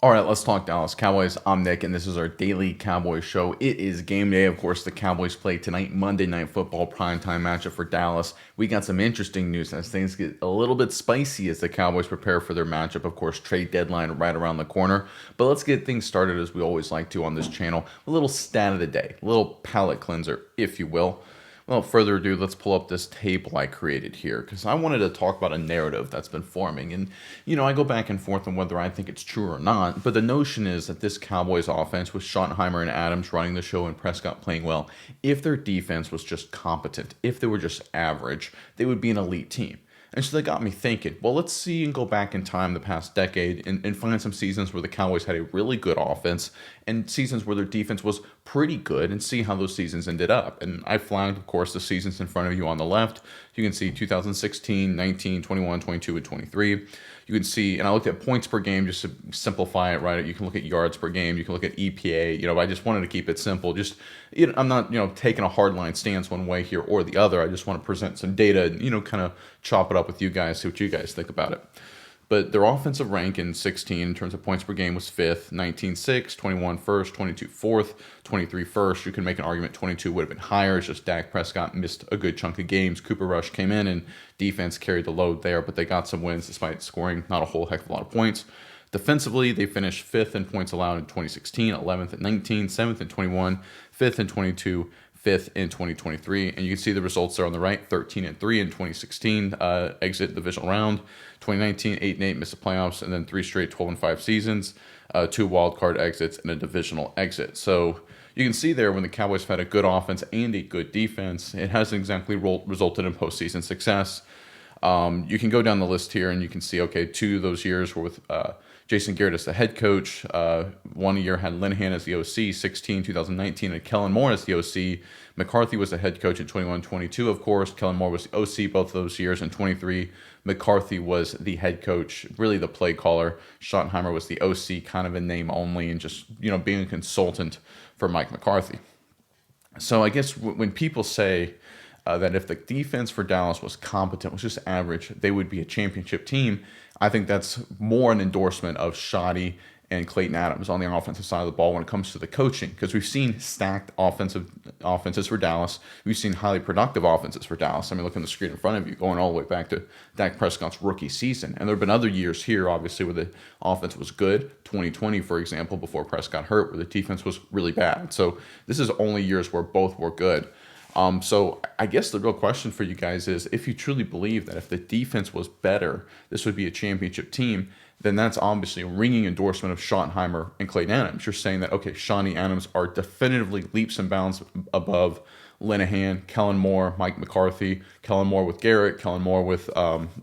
All right, let's talk Dallas Cowboys. I'm Nick, and this is our daily Cowboys show. It is game day. Of course, the Cowboys play tonight, Monday Night Football primetime matchup for Dallas. We got some interesting news as things get a little bit spicy as the Cowboys prepare for their matchup. Of course, trade deadline right around the corner. But let's get things started as we always like to on this channel. A little stat of the day, a little palate cleanser, if you will. Without further ado, let's pull up this table I created here because I wanted to talk about a narrative that's been forming. And, I go back and forth on whether I think it's true or not, but the notion is that this Cowboys offense with Schottenheimer and Adams running the show and Prescott playing well, if their defense was just competent, if they were just average, they would be an elite team. And so that got me thinking, well, let's see and go back in time the past decade and find some seasons where the Cowboys had a really good offense and seasons where their defense was pretty good and see how those seasons ended up. And I flagged, of course, the seasons in front of you on the left. You can see 2016, 19, 21, 22, and 23. You can see, and I looked at points per game just to simplify it, right? You can look at yards per game. You can look at EPA. I just wanted to keep it simple. Just, I'm not, taking a hardline stance one way here or the other. I just want to present some data and, kind of chop it up with you guys, see what you guys think about it. But their offensive rank in 16 in terms of points per game was 5th, 19 6th, 21 1st, 22 4th, 23 1st. You can make an argument 22 would have been higher. It's just Dak Prescott missed a good chunk of games. Cooper Rush came in and defense carried the load there, but they got some wins despite scoring not a whole heck of a lot of points. Defensively, they finished 5th in points allowed in 2016, 11th at 19, 7th in 21, 5th in 22, 5th in 2023, and you can see the results there on the right. 13-3 in 2016, exit divisional round. 2019, 8-8, missed the playoffs, and then 3 straight 12-5 seasons, 2 wild card exits and a divisional exit. So you can see there when the Cowboys have had a good offense and a good defense, it hasn't exactly resulted in postseason success. You can go down the list here and you can see, okay, 2 of those years were with Jason Garrett as the head coach. 1 year had Linehan as the OC, 2019, and Kellen Moore as the OC. McCarthy was the head coach in 21-22, of course. Kellen Moore was the OC both of those years. In 23, McCarthy was the head coach, really the play caller. Schottenheimer was the OC, kind of in name only, and just, being a consultant for Mike McCarthy. So I guess when people say that if the defense for Dallas was competent, was just average, they would be a championship team, I think that's more an endorsement of Shoddy and Clayton Adams on the offensive side of the ball when it comes to the coaching, because we've seen stacked offenses for Dallas. We've seen highly productive offenses for Dallas. I mean, look on the screen in front of you, going all the way back to Dak Prescott's rookie season. And there have been other years here, obviously, where the offense was good. 2020, for example, before Prescott hurt, where the defense was really bad. So this is only years where both were good. So I guess the real question for you guys is, if you truly believe that if the defense was better, this would be a championship team, then that's obviously a ringing endorsement of Schottenheimer and Clayton Adams. You're saying that, okay, Shawnee Adams are definitively leaps and bounds above Linehan, Kellen Moore, Mike McCarthy, Kellen Moore with Garrett, Kellen Moore with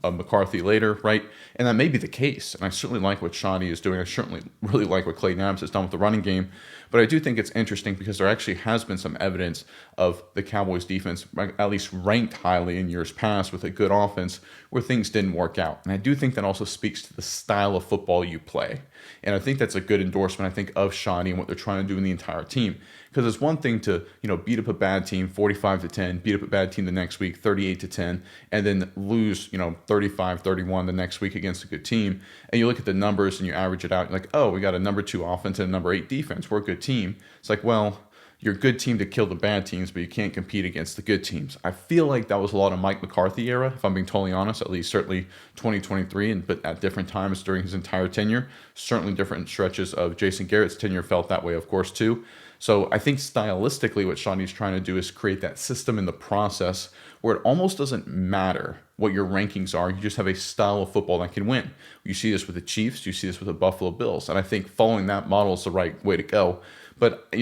McCarthy later, right? And that may be the case. And I certainly like what Shawnee is doing. I certainly really like what Clayton Adams has done with the running game. But I do think it's interesting because there actually has been some evidence of the Cowboys defense, at least ranked highly in years past with a good offense, where things didn't work out. And I do think that also speaks to the style of football you play. And I think that's a good endorsement, I think, of Shawnee and what they're trying to do in the entire team. Because it's one thing to, beat up a bad team 45-10, beat up a bad team the next week 38-10, and then lose, 35-31 the next week against a good team. And you look at the numbers and you average it out, you're like, oh, we got a number 2 offense and a number 8 defense. We're a good team. It's like, well, you're a good team to kill the bad teams, but you can't compete against the good teams. I feel like that was a lot of Mike McCarthy era, if I'm being totally honest, at least certainly 2023, but at different times during his entire tenure. Certainly different stretches of Jason Garrett's tenure felt that way, of course, too. So I think stylistically what Shawnee's trying to do is create that system in the process where it almost doesn't matter what your rankings are. You just have a style of football that can win. You see this with the Chiefs. You see this with the Buffalo Bills. And I think following that model is the right way to go. But,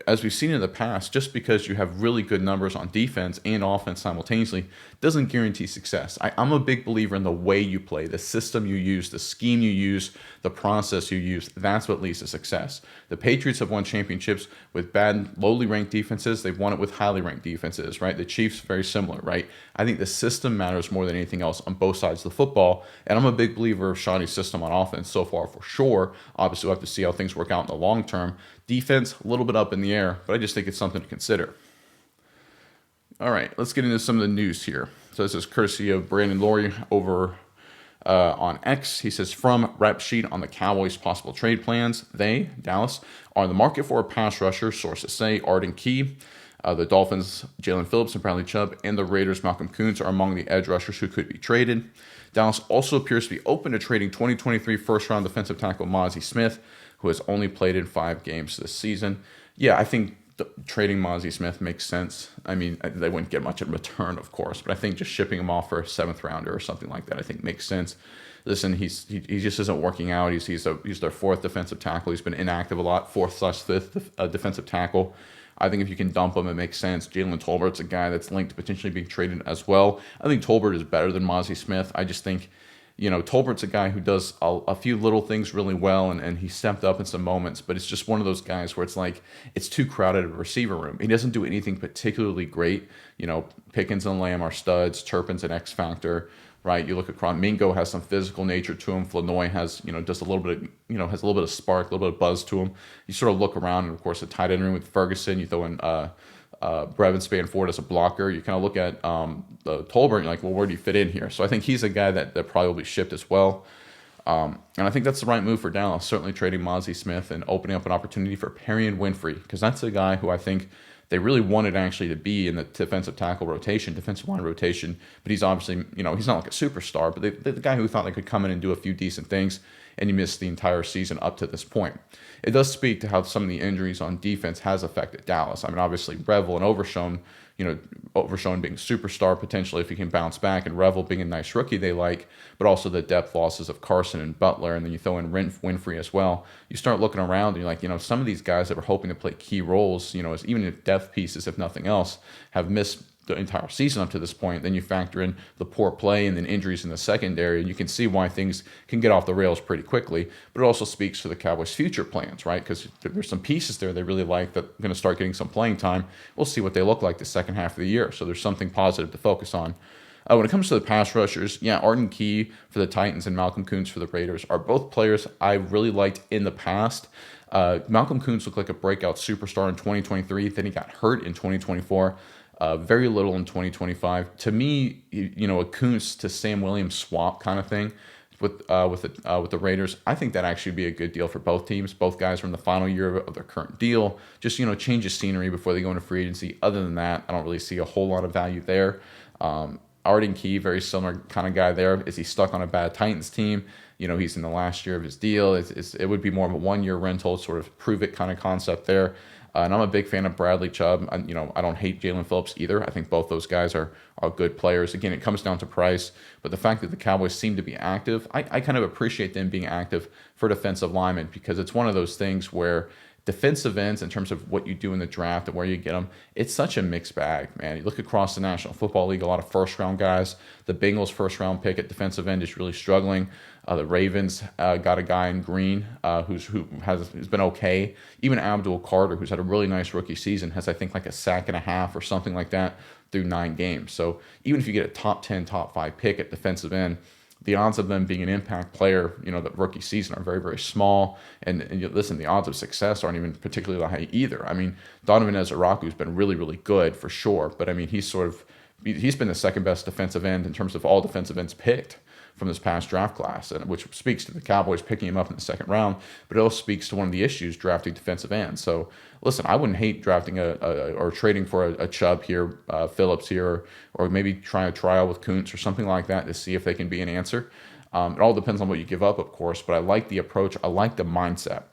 as we've seen in the past, just because you have really good numbers on defense and offense simultaneously doesn't guarantee success. I'm a big believer in the way you play, the system you use, the scheme you use, the process you use. That's what leads to success. The Patriots have won championships with bad, lowly ranked defenses. They've won it with highly ranked defenses, right? The Chiefs, very similar, right? I think the system matters more than anything else on both sides of the football. And I'm a big believer of Shawnee's system on offense so far for sure. Obviously, we'll have to see how things work out in the long term. Defense, a little bit up in the air, but I just think it's something to consider. All right, let's get into some of the news here. So this is courtesy of Brandon Laurie over on X. He says, from rep sheet on the Cowboys' possible trade plans, they, Dallas, are in the market for a pass rusher, sources say. Arden Key, the Dolphins, Jalen Phillips and Bradley Chubb, and the Raiders' Malcolm Koonce are among the edge rushers who could be traded. Dallas also appears to be open to trading 2023 first-round defensive tackle Mozzie Smith, who has only played in 5 games this season. Yeah, I think trading Mozzie Smith makes sense. I mean, they wouldn't get much in return, of course, but I think just shipping him off for a 7th rounder or something like that, I think makes sense. Listen, he just isn't working out. He's their 4th defensive tackle. He's been inactive a lot, 4th/5th defensive tackle. I think if you can dump him, it makes sense. Jalen Tolbert's a guy that's linked to potentially being traded as well. I think Tolbert is better than Mozzie Smith. I just think, Tolbert's a guy who does a few little things really well, and he stepped up in some moments, but it's just one of those guys where it's like, it's too crowded of a receiver room. He doesn't do anything particularly great. Pickens and Lamb are studs. Turpin's an X factor, right? You look at Mingo has some physical nature to him. Flournoy has, just a little bit of, has a little bit of spark, a little bit of buzz to him. You sort of look around, and of course, the tight end room with Ferguson, you throw in Brevin Spanford as a blocker. You kind of look at the Tolbert, and you're like, well, where do you fit in here? So I think he's a guy that probably will be shipped as well. And I think that's the right move for Dallas, certainly trading Mozzie Smith and opening up an opportunity for Perrion Winfrey, because that's a guy who I think they really wanted actually to be in the defensive line rotation, but he's obviously, he's not like a superstar, but the guy who thought they could come in and do a few decent things, and he missed the entire season up to this point. It does speak to how some of the injuries on defense has affected Dallas. I mean, obviously Revel and Overshown, Overshown being superstar potentially if he can bounce back, and Revel being a nice rookie they like, but also the depth losses of Carson and Butler, and then you throw in Winfrey as well. You start looking around and you're like, some of these guys that were hoping to play key roles, as even if depth pieces, if nothing else, have missed the entire season up to this point. Then you factor in the poor play and then injuries in the secondary, and you can see why things can get off the rails pretty quickly. But it also speaks to the Cowboys' future plans, right? Because there's some pieces there they really like that are going to start getting some playing time. We'll see what they look like the second half of the year. So there's something positive to focus on. When it comes to the pass rushers, Arden Key for the Titans and Malcolm Koonce for the Raiders are both players I really liked in the past. Malcolm Koonce looked like a breakout superstar in 2023. Then he got hurt in 2024. Very little in 2025. To me, a Koonce to Sam Williams swap kind of thing with the Raiders, I think that actually would be a good deal for both teams. Both guys are in the final year of their current deal. Just, change of scenery before they go into free agency. Other than that, I don't really see a whole lot of value there. Arden Key, very similar kind of guy there. Is he stuck on a bad Titans team? He's in the last year of his deal. It would be more of a 1-year rental, sort of prove it kind of concept there. And I'm a big fan of Bradley Chubb. I don't hate Jalen Phillips either. I think both those guys are good players. Again, it comes down to price. But the fact that the Cowboys seem to be active, I kind of appreciate them being active for defensive linemen, because it's one of those things where defensive ends, in terms of what you do in the draft and where you get them, it's such a mixed bag, man. You look across the National Football League, a lot of first-round guys. The Bengals' first-round pick at defensive end is really struggling. The Ravens got a guy in Green who's been okay. Even Abdul Carter, who's had a really nice rookie season, has, I think, like a sack and a half or something like that through 9 games. So even if you get a top 10, top 5 pick at defensive end, the odds of them being an impact player, the rookie season are very, very small. And listen, the odds of success aren't even particularly high either. I mean, Donovan Ezeraku's been really, really good for sure. But I mean, he's been the second best defensive end in terms of all defensive ends picked from this past draft class, and which speaks to the Cowboys picking him up in the second round, but it also speaks to one of the issues drafting defensive ends. So listen, I wouldn't hate drafting or trading for a Chubb here, Phillips here, or maybe trying a trial with Koonce or something like that to see if they can be an answer. It all depends on what you give up, of course, but I like the approach. I like the mindset.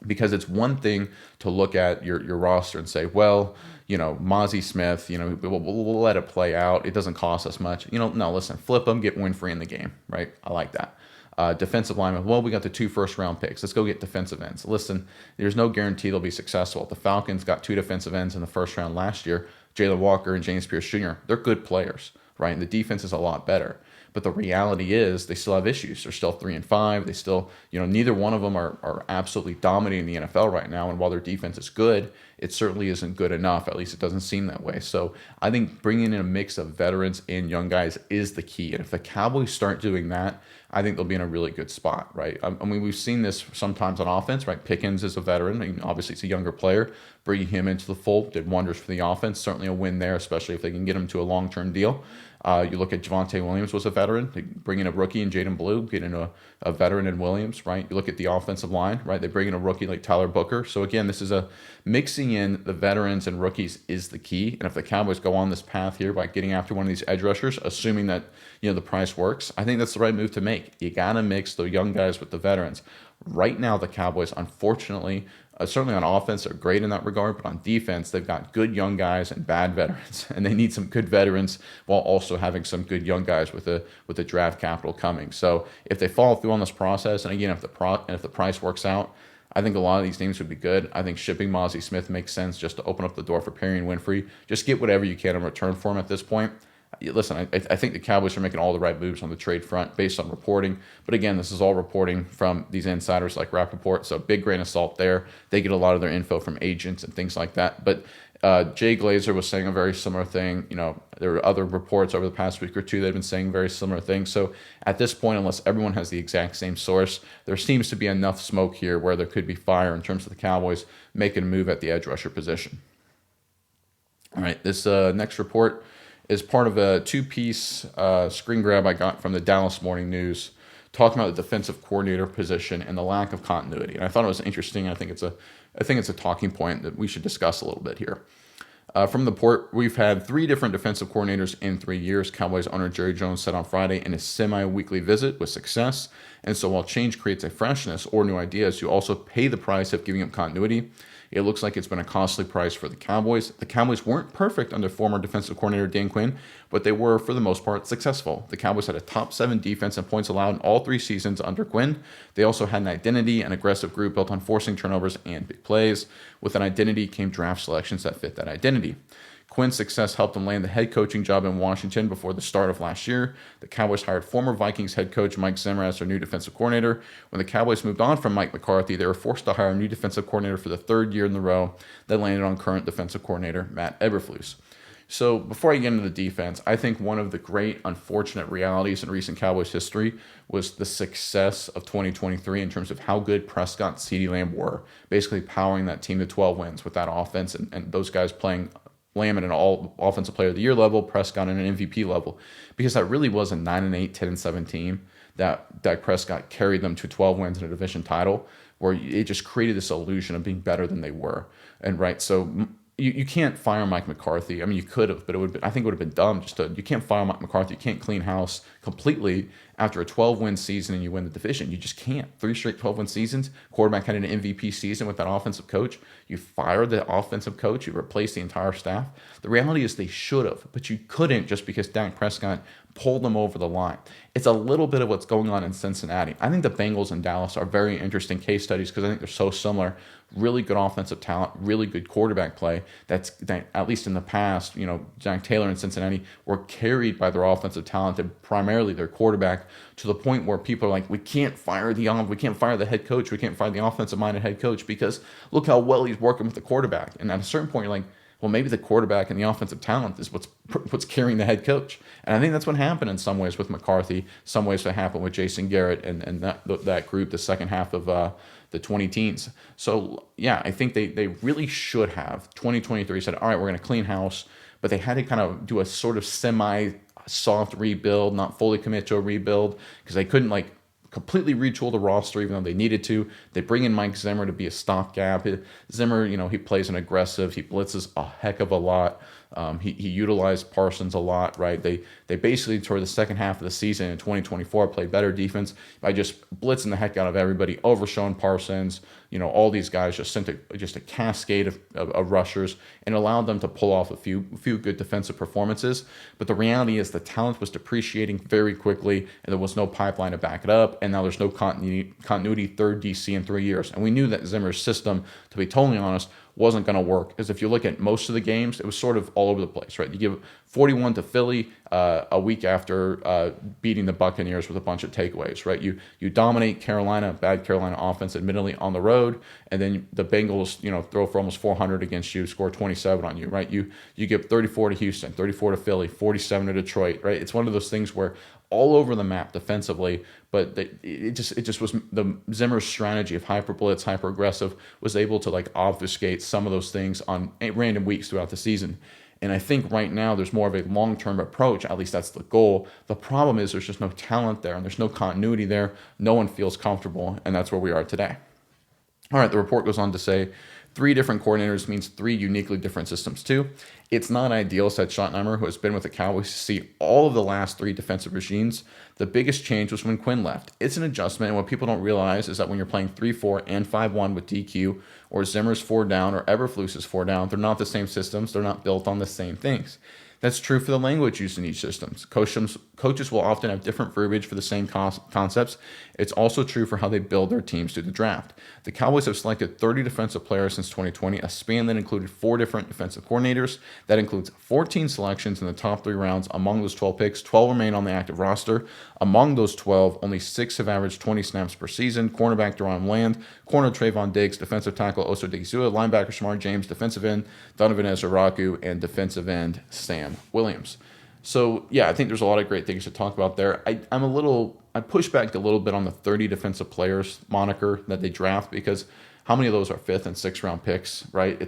Because it's one thing to look at your roster and say, well, Mozzie Smith, we'll let it play out. It doesn't cost us much. No, listen, flip them, get Winfrey in the game, right? I like that. Defensive lineman, well, we got the 2 first-round picks. Let's go get defensive ends. Listen, there's no guarantee they'll be successful. The Falcons got 2 defensive ends in the first round last year, Jalen Walker and James Pierce Jr. They're good players, right? And the defense is a lot better. But the reality is they still have issues. They're still 3-5. They still, neither one of them are absolutely dominating the NFL right now. And while their defense is good, it certainly isn't good enough. At least it doesn't seem that way. So I think bringing in a mix of veterans and young guys is the key. And if the Cowboys start doing that, I think they'll be in a really good spot, right? I mean, we've seen this sometimes on offense, right? Pickens is a veteran. I mean, obviously, it's a younger player. Bringing him into the fold did wonders for the offense. Certainly a win there, especially if they can get him to a long-term deal. You look at Javonte Williams was a veteran. They bring in a rookie in Jaden Blue, get in a veteran in Williams, right? You look at the offensive line, right? They bring in a rookie like Tyler Booker. So again, this is a mixing in the veterans and rookies is the key. And if the Cowboys go on this path here by getting after one of these edge rushers, assuming that the price works, I think that's the right move to make. You gotta mix the young guys with the veterans. Right now, the Cowboys, unfortunately, certainly on offense, are great in that regard, but on defense, they've got good young guys and bad veterans, and they need some good veterans while also having some good young guys with the draft capital coming. So if they follow through on this process, and again, if the price works out, I think a lot of these names would be good. I think shipping Mozzie Smith makes sense just to open up the door for Perry and Winfrey. Just get whatever you can in return for him at this point. Listen, I think the Cowboys are making all the right moves on the trade front based on reporting. But again, this is all reporting from these insiders like Rappaport, so big grain of salt there. They get a lot of their info from agents and things like that. But Jay Glazer was saying a very similar thing. There were other reports over the past week or two that have been saying very similar things. So at this point, unless everyone has the exact same source, there seems to be enough smoke here where there could be fire in terms of the Cowboys making a move at the edge rusher position. All right, this next report is part of a two-piece screen grab I got from the Dallas Morning News, talking about the defensive coordinator position and the lack of continuity. And I thought it was interesting. I think it's a talking point that we should discuss a little bit here. From the report, we've had 3 different defensive coordinators in 3 years. Cowboys owner Jerry Jones said on Friday in a semi-weekly visit with success. And so while change creates a freshness or new ideas, you also pay the price of giving up continuity. It looks like it's been a costly price for the Cowboys. The Cowboys weren't perfect under former defensive coordinator Dan Quinn, but they were, for the most part, successful. The Cowboys had a top 7 defense in points allowed in all 3 seasons under Quinn. They also had an identity, an aggressive group built on forcing turnovers and big plays. With an identity came draft selections that fit that identity. Quinn's success helped him land the head coaching job in Washington before the start of last year. The Cowboys hired former Vikings head coach Mike Zimmer as their new defensive coordinator. When the Cowboys moved on from Mike McCarthy, they were forced to hire a new defensive coordinator for the 3rd year in a row. That landed on current defensive coordinator Matt Eberflus. So before I get into the defense, I think one of the great unfortunate realities in recent Cowboys history was the success of 2023 in terms of how good Prescott and CeeDee Lamb were, basically powering that team to 12 wins with that offense and those guys playing Lamb at an all offensive player of the year level, Prescott at an MVP level, because that really was a 9-8, 10-7 team that Dak Prescott carried them to 12 wins and a division title, where it just created this illusion of being better than they were. And so you can't fire Mike McCarthy. I mean, you could have, but I think it would have been dumb you can't fire Mike McCarthy. You can't clean house completely after a 12-win season and you win the division. You just can't. 3 straight 12-win seasons. Quarterback had an MVP season with that offensive coach. You fire the offensive coach. You replace the entire staff. The reality is they should have, but you couldn't just because Dak Prescott pulled them over the line. It's a little bit of what's going on in Cincinnati. I think the Bengals and Dallas are very interesting case studies because I think they're so similar. Really good offensive talent, really good quarterback play. That at least in the past, Jack Taylor and Cincinnati were carried by their offensive talent and primarily their quarterback to the point where people are like, we can't fire the head coach, we can't fire the offensive-minded head coach because look how well he's working with the quarterback. And at a certain point, you're like, well, maybe the quarterback and the offensive talent is what's carrying the head coach. And I think that's what happened in some ways with McCarthy, some ways that happened with Jason Garrett and that group, the second half of the 20 teens. So, yeah, I think they really should have 2023 said, all right, we're going to clean house, but they had to kind of do a sort of semi-soft rebuild, not fully commit to a rebuild because they couldn't completely retool the roster even though they needed to. They bring in Mike Zimmer to be a stopgap. Zimmer, he plays an aggressive. He blitzes a heck of a lot. He utilized Parsons a lot, right? They basically, toward the second half of the season in 2024, played better defense by just blitzing the heck out of everybody, overshowing Parsons. All these guys just sent a cascade of rushers and allowed them to pull off a few good defensive performances. But the reality is the talent was depreciating very quickly, and there was no pipeline to back it up. And now there's no continuity, third DC in 3 years. And we knew that Zimmer's system, to be totally honest, wasn't going to work. Because if you look at most of the games, it was sort of all over the place, right? You give 41 to Philly a week after beating the Buccaneers with a bunch of takeaways, right? You dominate Carolina, bad Carolina offense, admittedly, on the road, and then the Bengals, throw for almost 400 against you, score 27 on you, right? You give 34 to Houston, 34 to Philly, 47 to Detroit, right? It's one of those things where all over the map defensively, but it just was the Zimmer's strategy of hyper blitz, hyper aggressive was able to obfuscate some of those things on random weeks throughout the season. And I think right now there's more of a long-term approach. At least that's the goal. The problem is there's just no talent there and there's no continuity there. No one feels comfortable, and that's where we are today. All right, the report goes on to say 3 different coordinators means 3 uniquely different systems too. It's not ideal, said Schottenheimer, who has been with the Cowboys to see all of the last 3 defensive regimes. The biggest change was when Quinn left. It's an adjustment, and what people don't realize is that when you're playing 3-4 and 5-1 with DQ, or Zimmer's 4 down, or Eberflus's 4 down, they're not the same systems. They're not built on the same things. That's true for the language used in each system. Coaches will often have different verbiage for the same concepts. It's also true for how they build their teams through the draft. The Cowboys have selected 30 defensive players since 2020, a span that included 4 different defensive coordinators. That includes 14 selections in the top 3 rounds. Among those 12 picks, 12 remain on the active roster. Among those 12, only 6 have averaged 20 snaps per season. Cornerback Deron Land, corner Trayvon Diggs, defensive tackle Osa Odighizuwa, linebacker Shamar James, defensive end Donovan Ezraku, and defensive end Sam Williams. So, yeah, I think there's a lot of great things to talk about there. I push back a little bit on the 30 defensive players moniker that they draft, because how many of those are 5th and 6th round picks, right?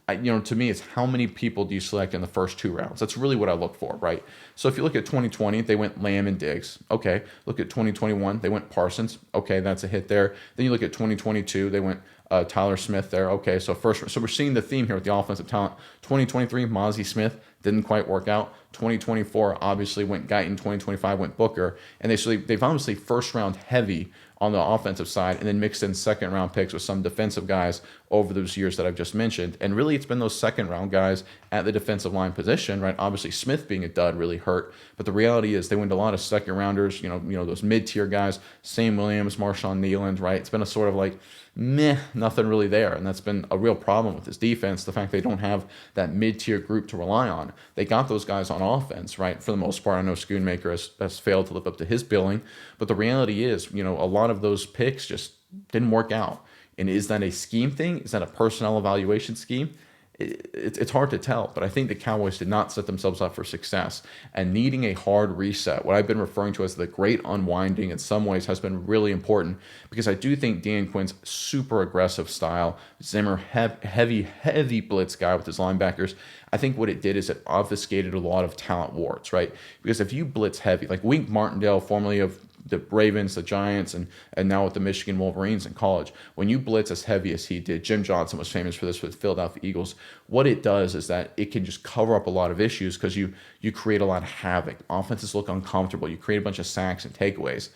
To me, it's how many people do you select in the first 2 rounds? That's really what I look for, right? So if you look at 2020, they went Lamb and Diggs. Okay. Look at 2021, they went Parsons. Okay, that's a hit there. Then you look at 2022, they went Tyler Smith there. Okay, so we're seeing the theme here with the offensive talent. 2023, Mozzie Smith didn't quite work out. 2024 obviously went Guyton. 2025 went Booker, and they've obviously first round heavy on the offensive side, and then mixed in 2nd round picks with some defensive guys over those years that I've just mentioned. And really, it's been those 2nd round guys at the defensive line position, right? Obviously, Smith being a dud really hurt, but the reality is they went a lot of 2nd rounders. Those mid-tier guys, Sam Williams, Marshawn Nealand, right? It's been a sort of like meh, nothing really there, and that's been a real problem with this defense. The fact they don't have that mid-tier group to rely on. They got those guys on offense, right? For the most part, I know Schoonmaker has failed to live up to his billing, but the reality is, a lot of those picks just didn't work out. And is that a scheme thing? Is that a personnel evaluation scheme? It's hard to tell, but I think the Cowboys did not set themselves up for success, and needing a hard reset, what I've been referring to as the great unwinding, in some ways has been really important, because I do think Dan Quinn's super aggressive style, Zimmer heavy blitz guy with his linebackers, I think what it did is it obfuscated a lot of talent warts, right? Because if you blitz heavy, like Wink Martindale, formerly of the Ravens, the Giants, and now with the Michigan Wolverines in college, when you blitz as heavy as he did, Jim Johnson was famous for this with Philadelphia Eagles, what it does is that it can just cover up a lot of issues, because you create a lot of havoc. Offenses look uncomfortable. You create a bunch of sacks and takeaways.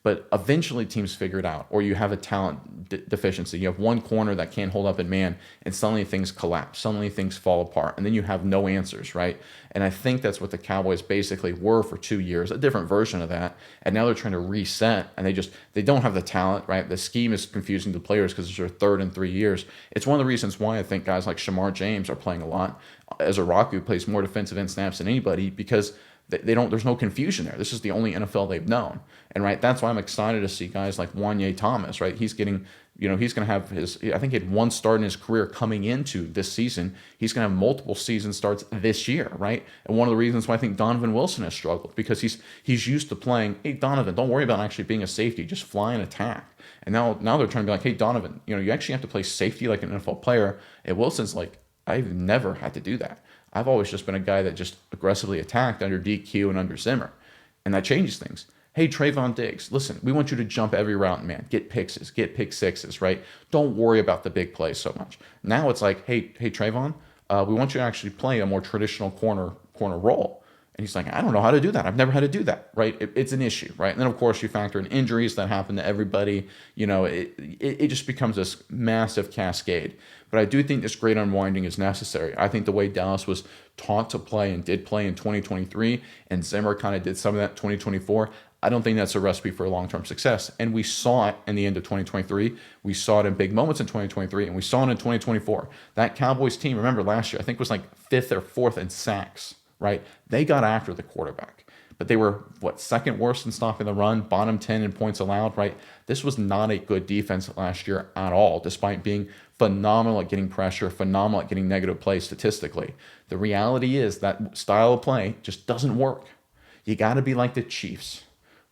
But eventually teams figure it out, or you have a talent deficiency. You have one corner that can't hold up in man, and suddenly things collapse. Suddenly things fall apart, and then you have no answers, right? And I think that's what the Cowboys basically were for 2 years, a different version of that. And now they're trying to reset, and they don't have the talent, right? The scheme is confusing to players because it's their 3rd in 3 years. It's one of the reasons why I think guys like Shamar James are playing a lot. Ezraku plays more defensive end snaps than anybody, because there's no confusion there. This is the only NFL they've known. And right, that's why I'm excited to see guys like Wanye Thomas, right? He's getting, he's going to have I think he had 1 start in his career coming into this season. He's going to have multiple season starts this year, right? And one of the reasons why I think Donovan Wilson has struggled, because he's used to playing, hey, Donovan, don't worry about actually being a safety, just fly and attack. And now they're trying to be like, hey, Donovan, you actually have to play safety like an NFL player. And Wilson's like, I've never had to do that. I've always just been a guy that just aggressively attacked under DQ and under Zimmer. And that changes things. Hey, Trayvon Diggs, listen, we want you to jump every route, man. Get pick sixes, right? Don't worry about the big plays so much. Now it's like, hey, Trayvon, we want you to actually play a more traditional corner role. And he's like, I don't know how to do that. I've never had to do that, right? It's an issue, right? And then, of course, you factor in injuries that happen to everybody. It just becomes this massive cascade. But I do think this great unwinding is necessary. I think the way Dallas was taught to play and did play in 2023, and Zimmer kind of did some of that in 2024, I don't think that's a recipe for long-term success. And we saw it in the end of 2023. We saw it in big moments in 2023, and we saw it in 2024. That Cowboys team, remember last year, I think was like 5th or 4th in sacks, right? They got after the quarterback, but they were, 2nd worst in stopping the run, bottom 10 in points allowed, right? This was not a good defense last year at all, despite being phenomenal at getting pressure, phenomenal at getting negative plays statistically. The reality is that style of play just doesn't work. You got to be like the Chiefs,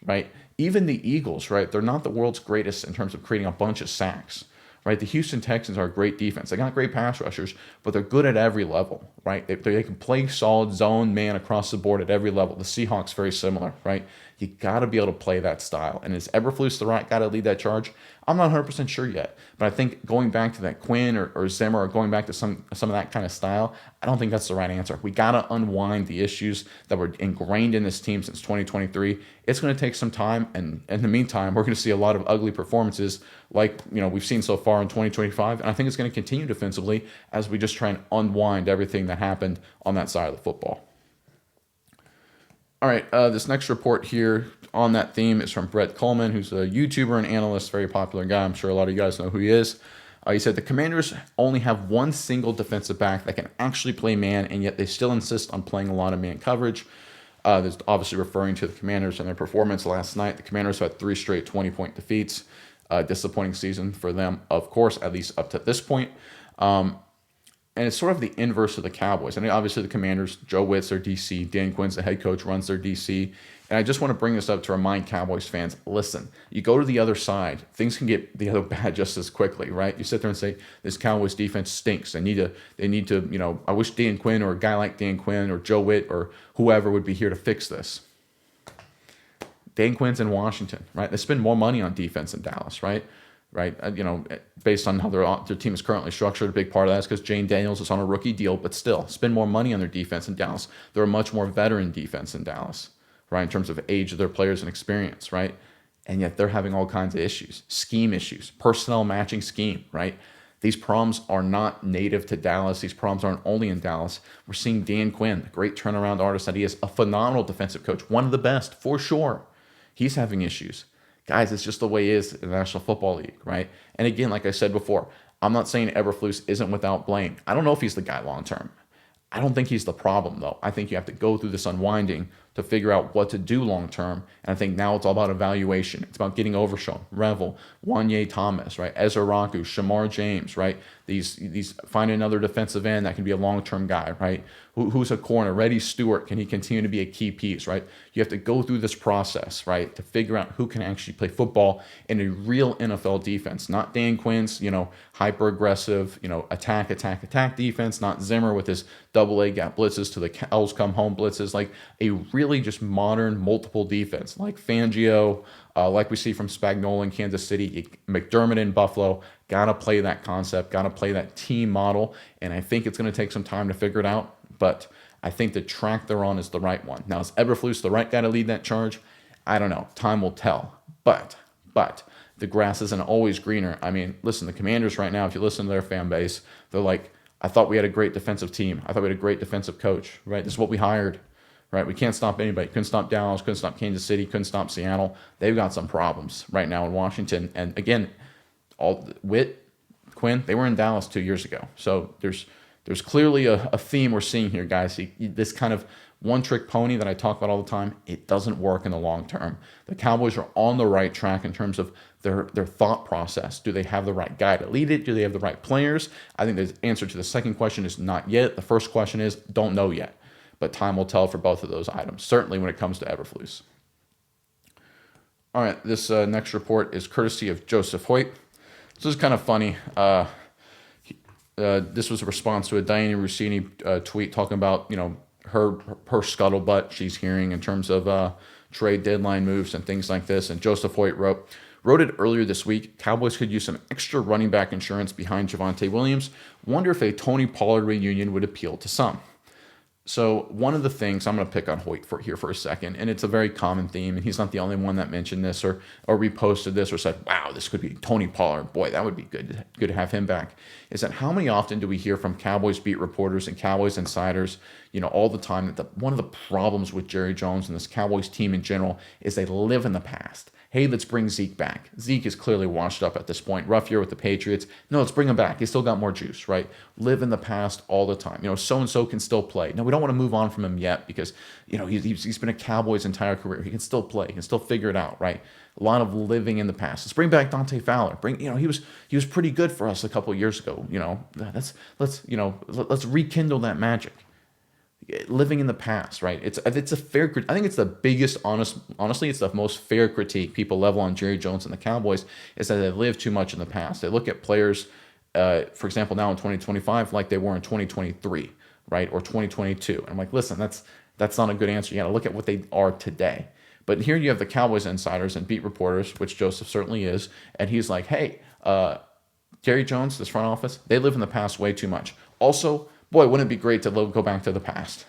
right? Even the Eagles, right? They're not the world's greatest in terms of creating a bunch of sacks, right? The Houston Texans are a great defense. They got great pass rushers, but they're good at every level, right? They can play solid zone man across the board at every level. The Seahawks very similar, right? You got to be able to play that style. And is Eberflus the right guy to lead that charge? I'm not 100% sure yet, but I think going back to that Quinn or Zimmer or going back to some of that kind of style, I don't think that's the right answer. We got to unwind the issues that were ingrained in this team since 2023. It's going to take some time, and in the meantime, we're going to see a lot of ugly performances like we've seen so far in 2025, and I think it's going to continue defensively as we just try and unwind everything that happened on that side of the football. All right, this next report here on that theme is from Brett Coleman, who's a YouTuber and analyst, very popular guy. I'm sure a lot of you guys know who he is. He said the Commanders only have one single defensive back that can actually play man, and yet they still insist on playing a lot of man coverage. This obviously referring to the Commanders and their performance last night. The Commanders had 3 straight 20-point defeats. Disappointing season for them, of course, at least up to this point. And it's sort of the inverse of the Cowboys. I mean, obviously the Commanders, Joe Witt's their DC, Dan Quinn's the head coach, runs their DC. And I just want to bring this up to remind Cowboys fans, listen, you go to the other side, things can get the other bad just as quickly, right? You sit there and say, this Cowboys defense stinks. They need to, I wish Dan Quinn or a guy like Dan Quinn or Joe Witt or whoever would be here to fix this. Dan Quinn's in Washington, right? They spend more money on defense in Dallas, right? Based on how their team is currently structured, a big part of that is because Jane Daniels is on a rookie deal, but still spend more money on their defense in Dallas. They're a much more veteran defense in Dallas, right? In terms of age of their players and experience, right? And yet they're having all kinds of issues, scheme issues, personnel matching scheme, right? These problems are not native to Dallas. These problems aren't only in Dallas. We're seeing Dan Quinn, the great turnaround artist that he is, a phenomenal defensive coach, one of the best for sure. He's having issues. Guys, it's just the way it is in the National Football League, right? And again, like I said before, I'm not saying Eberflus isn't without blame. I don't know if he's the guy long term. I don't think he's the problem, though. I think you have to go through this unwinding to figure out what to do long term. And I think now it's all about evaluation. It's about getting Overshown, Revel, Wanye Thomas, right? Ezra Raku, Shamar James, right? These find another defensive end that can be a long-term guy, right? Who's a corner? Reddy Stewart, can he continue to be a key piece, right? You have to go through this process, right, to figure out who can actually play football in a real NFL defense, not Dan Quinn's, hyper-aggressive, attack defense, not Zimmer with his double-A gap blitzes to the cows come home blitzes, like a really just modern multiple defense, like Fangio, like we see from Spagnuolo in Kansas City, McDermott in Buffalo. Gotta play that concept, gotta play that team model, and I think it's going to take some time to figure it out, but I think the track they're on is the right one. Now, is Eberflus the right guy to lead that charge? I don't know. Time will tell. But the grass isn't always greener. I mean, listen, the Commanders right now, if you listen to their fan base, they're like, I thought we had a great defensive team. I thought we had a great defensive coach, right? This is what we hired, right? We can't stop anybody. Couldn't stop Dallas, couldn't stop Kansas City, couldn't stop Seattle. They've got some problems right now in Washington. And again, Witt, Quinn, they were in Dallas 2 years ago. So there's clearly a theme we're seeing here, guys. This kind of one-trick pony that I talk about all the time, it doesn't work in the long term. The Cowboys are on the right track in terms of their thought process. Do they have the right guy to lead it? Do they have the right players? I think the answer to the second question is not yet. The first question is don't know yet. But time will tell for both of those items, certainly when it comes to Eberflus. All right, this next report is courtesy of Joseph Hoyt. This is kind of funny. This was a response to a Diana Rossini tweet talking about, her scuttlebutt she's hearing in terms of trade deadline moves and things like this. And Joseph Hoyt wrote it earlier this week. Cowboys could use some extra running back insurance behind Javonte Williams. Wonder if a Tony Pollard reunion would appeal to some. So one of the things, I'm going to pick on Hoyt for a second, and it's a very common theme, and he's not the only one that mentioned this or reposted this or said, wow, this could be Tony Pollard. Boy, that would be good to have him back. Is that how many often do we hear from Cowboys beat reporters and Cowboys insiders, all the time that one of the problems with Jerry Jones and this Cowboys team in general is they live in the past. Hey, let's bring Zeke back. Zeke is clearly washed up at this point. Rough year with the Patriots. No, let's bring him back. He's still got more juice, right? Live in the past all the time. So-and-so can still play. No, we don't want to move on from him yet because, he's been a Cowboys entire career. He can still play. He can still figure it out, right? A lot of living in the past. Let's bring back Dante Fowler. He was pretty good for us a couple of years ago. Let's rekindle that magic. living in the past, right? It's a fair. I think it's the biggest honestly, it's the most fair critique people level on Jerry Jones and the Cowboys is that they live too much in the past. They look at players, for example, now in 2025 like they were in 2023, right, or 2022. And I'm like, listen, that's not a good answer. You got to look at what they are today. But here you have the Cowboys insiders and beat reporters, which Joseph certainly is, and he's like, hey, Jerry Jones, this front office, they live in the past way too much. Also, boy, wouldn't it be great to go back to the past,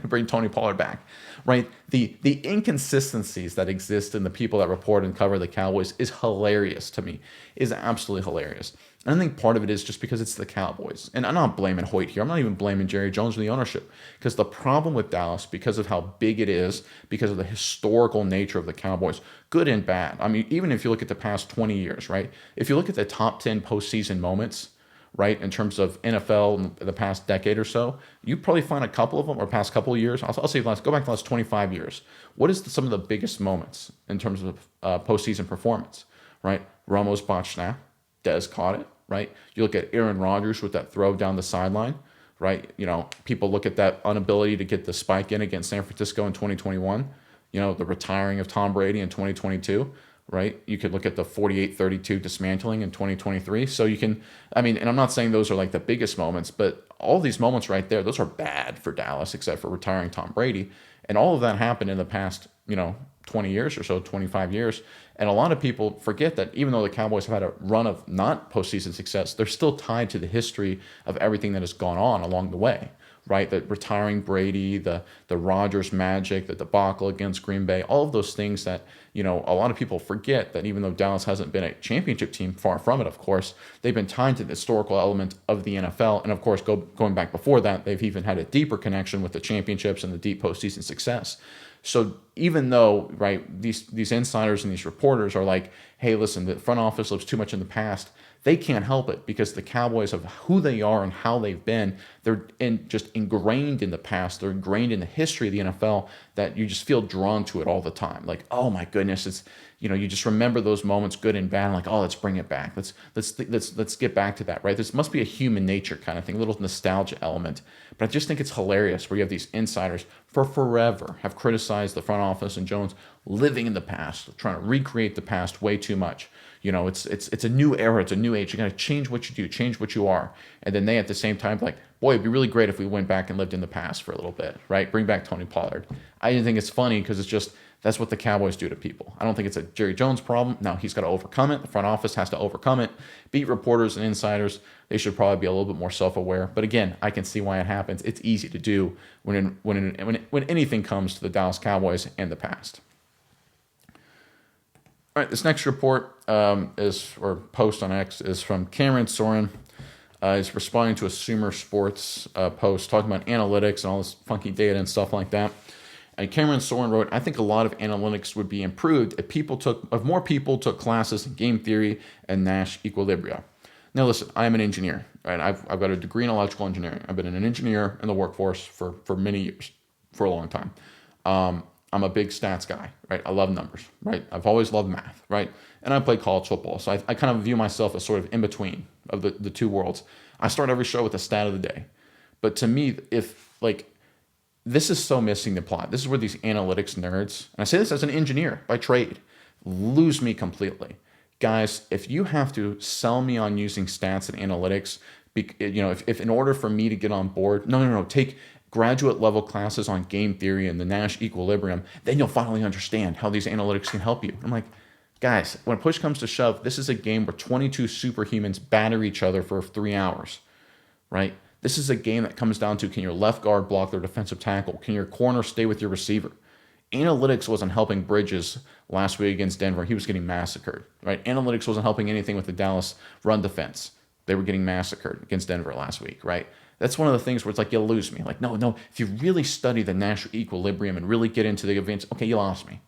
bring Tony Pollard back, right? The inconsistencies that exist in the people that report and cover the Cowboys is hilarious to me, is absolutely hilarious. And I think part of it is just because it's the Cowboys. And I'm not blaming Hoyt here. I'm not even blaming Jerry Jones or the ownership. Because the problem with Dallas, because of how big it is, because of the historical nature of the Cowboys, good and bad. I mean, even if you look at the past 20 years, right? If you look at the top 10 postseason moments, right, in terms of NFL in the past decade or so, you probably find a couple of them, or past couple of years. I'll say let's go back to the last 25 years. What is some of the biggest moments in terms of postseason performance, right? Romo's botched snap, Dez caught it, right? You look at Aaron Rodgers with that throw down the sideline, right? You know, people look at that inability to get the spike in against San Francisco in 2021, you know, the retiring of Tom Brady in 2022, right? You could look at the 48-32 dismantling in 2023. So you can, I mean, and I'm not saying those are like the biggest moments, but all these moments right there, those are bad for Dallas, except for retiring Tom Brady. And all of that happened in the past, 20 years or so, 25 years. And a lot of people forget that even though the Cowboys have had a run of not postseason success, they're still tied to the history of everything that has gone on along the way, right? The retiring Brady, the Rodgers magic, the debacle against Green Bay, all of those things that, a lot of people forget that even though Dallas hasn't been a championship team, far from it, of course, they've been tied to the historical element of the NFL. And of course, going back before that, they've even had a deeper connection with the championships and the deep postseason success. So even though, right, these insiders and these reporters are like, hey, listen, the front office lives too much in the past, they can't help it because the Cowboys, of who they are and how they've been, they're just ingrained in the past. They're ingrained in the history of the NFL that you just feel drawn to it all the time. Like, oh my goodness, it's, you just remember those moments, good and bad. Like, oh, let's bring it back. Let's get back to that, right? This must be a human nature kind of thing, a little nostalgia element. But I just think it's hilarious where you have these insiders for forever have criticized the front office and Jones living in the past, trying to recreate the past way too much. It's a new era, it's a new age. You got to change what you do, change what you are. And then they at the same time like, boy, it'd be really great if we went back and lived in the past for a little bit, right? Bring back Tony Pollard. I didn't think it's funny because it's just, that's what the Cowboys do to people. I don't think it's a Jerry Jones problem. No, he's got to overcome it. The front office has to overcome it. Beat reporters and insiders, they should probably be a little bit more self-aware. But again, I can see why it happens. It's easy to do when anything comes to the Dallas Cowboys and the past. All right, this next report or post on X is from Cameron Soren. He's responding to a Sumer Sports post talking about analytics and all this funky data and stuff like that. And Cameron Soren wrote, I think a lot of analytics would be improved if more people took classes in game theory and Nash equilibria. Now listen, I am an engineer, right? I've got a degree in electrical engineering. I've been an engineer in the workforce for many years, for a long time. I'm a big stats guy, right? I love numbers, right? I've always loved math, right? And I play college football, so I kind of view myself as sort of in between of the two worlds. I start every show with a stat of the day. But to me, this is so missing the plot. This is where these analytics nerds, and I say this as an engineer by trade, lose me completely. Guys, if you have to sell me on using stats and analytics, if in order for me to get on board, no, take graduate level classes on game theory and the Nash equilibrium, then you'll finally understand how these analytics can help you. I'm like, guys, when push comes to shove, this is a game where 22 superhumans batter each other for 3 hours, right? This is a game that comes down to, can your left guard block their defensive tackle? Can your corner stay with your receiver? Analytics wasn't helping Bridges last week against Denver. He was getting massacred, right? Analytics wasn't helping anything with the Dallas run defense. They were getting massacred against Denver last week, right? That's one of the things where it's like, you'll lose me. Like, no, if you really study the Nash equilibrium and really get into the events, okay, you lost me.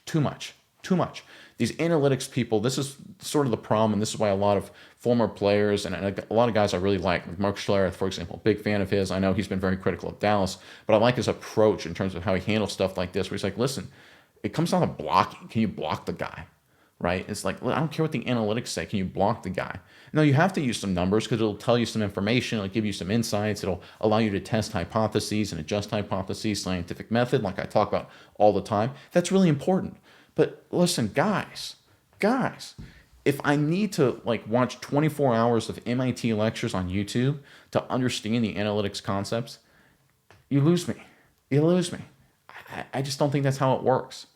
Too much. These analytics people, this is sort of the problem, and this is why a lot of former players and a lot of guys I really like Mark Schlereth, for example, big fan of his. I know he's been very critical of Dallas, but I like his approach in terms of how he handles stuff like this, where he's like, listen, it comes down to blocking. Can you block the guy? right? It's like, well, I don't care what the analytics say. Can you block the guy? No, you have to use some numbers because it'll tell you some information. It'll give you some insights. It'll allow you to test hypotheses and adjust hypotheses, scientific method, like I talk about all the time. That's really important. But listen, guys, if I need to like watch 24 hours of MIT lectures on YouTube to understand the analytics concepts, you lose me. You lose me. I just don't think that's how it works,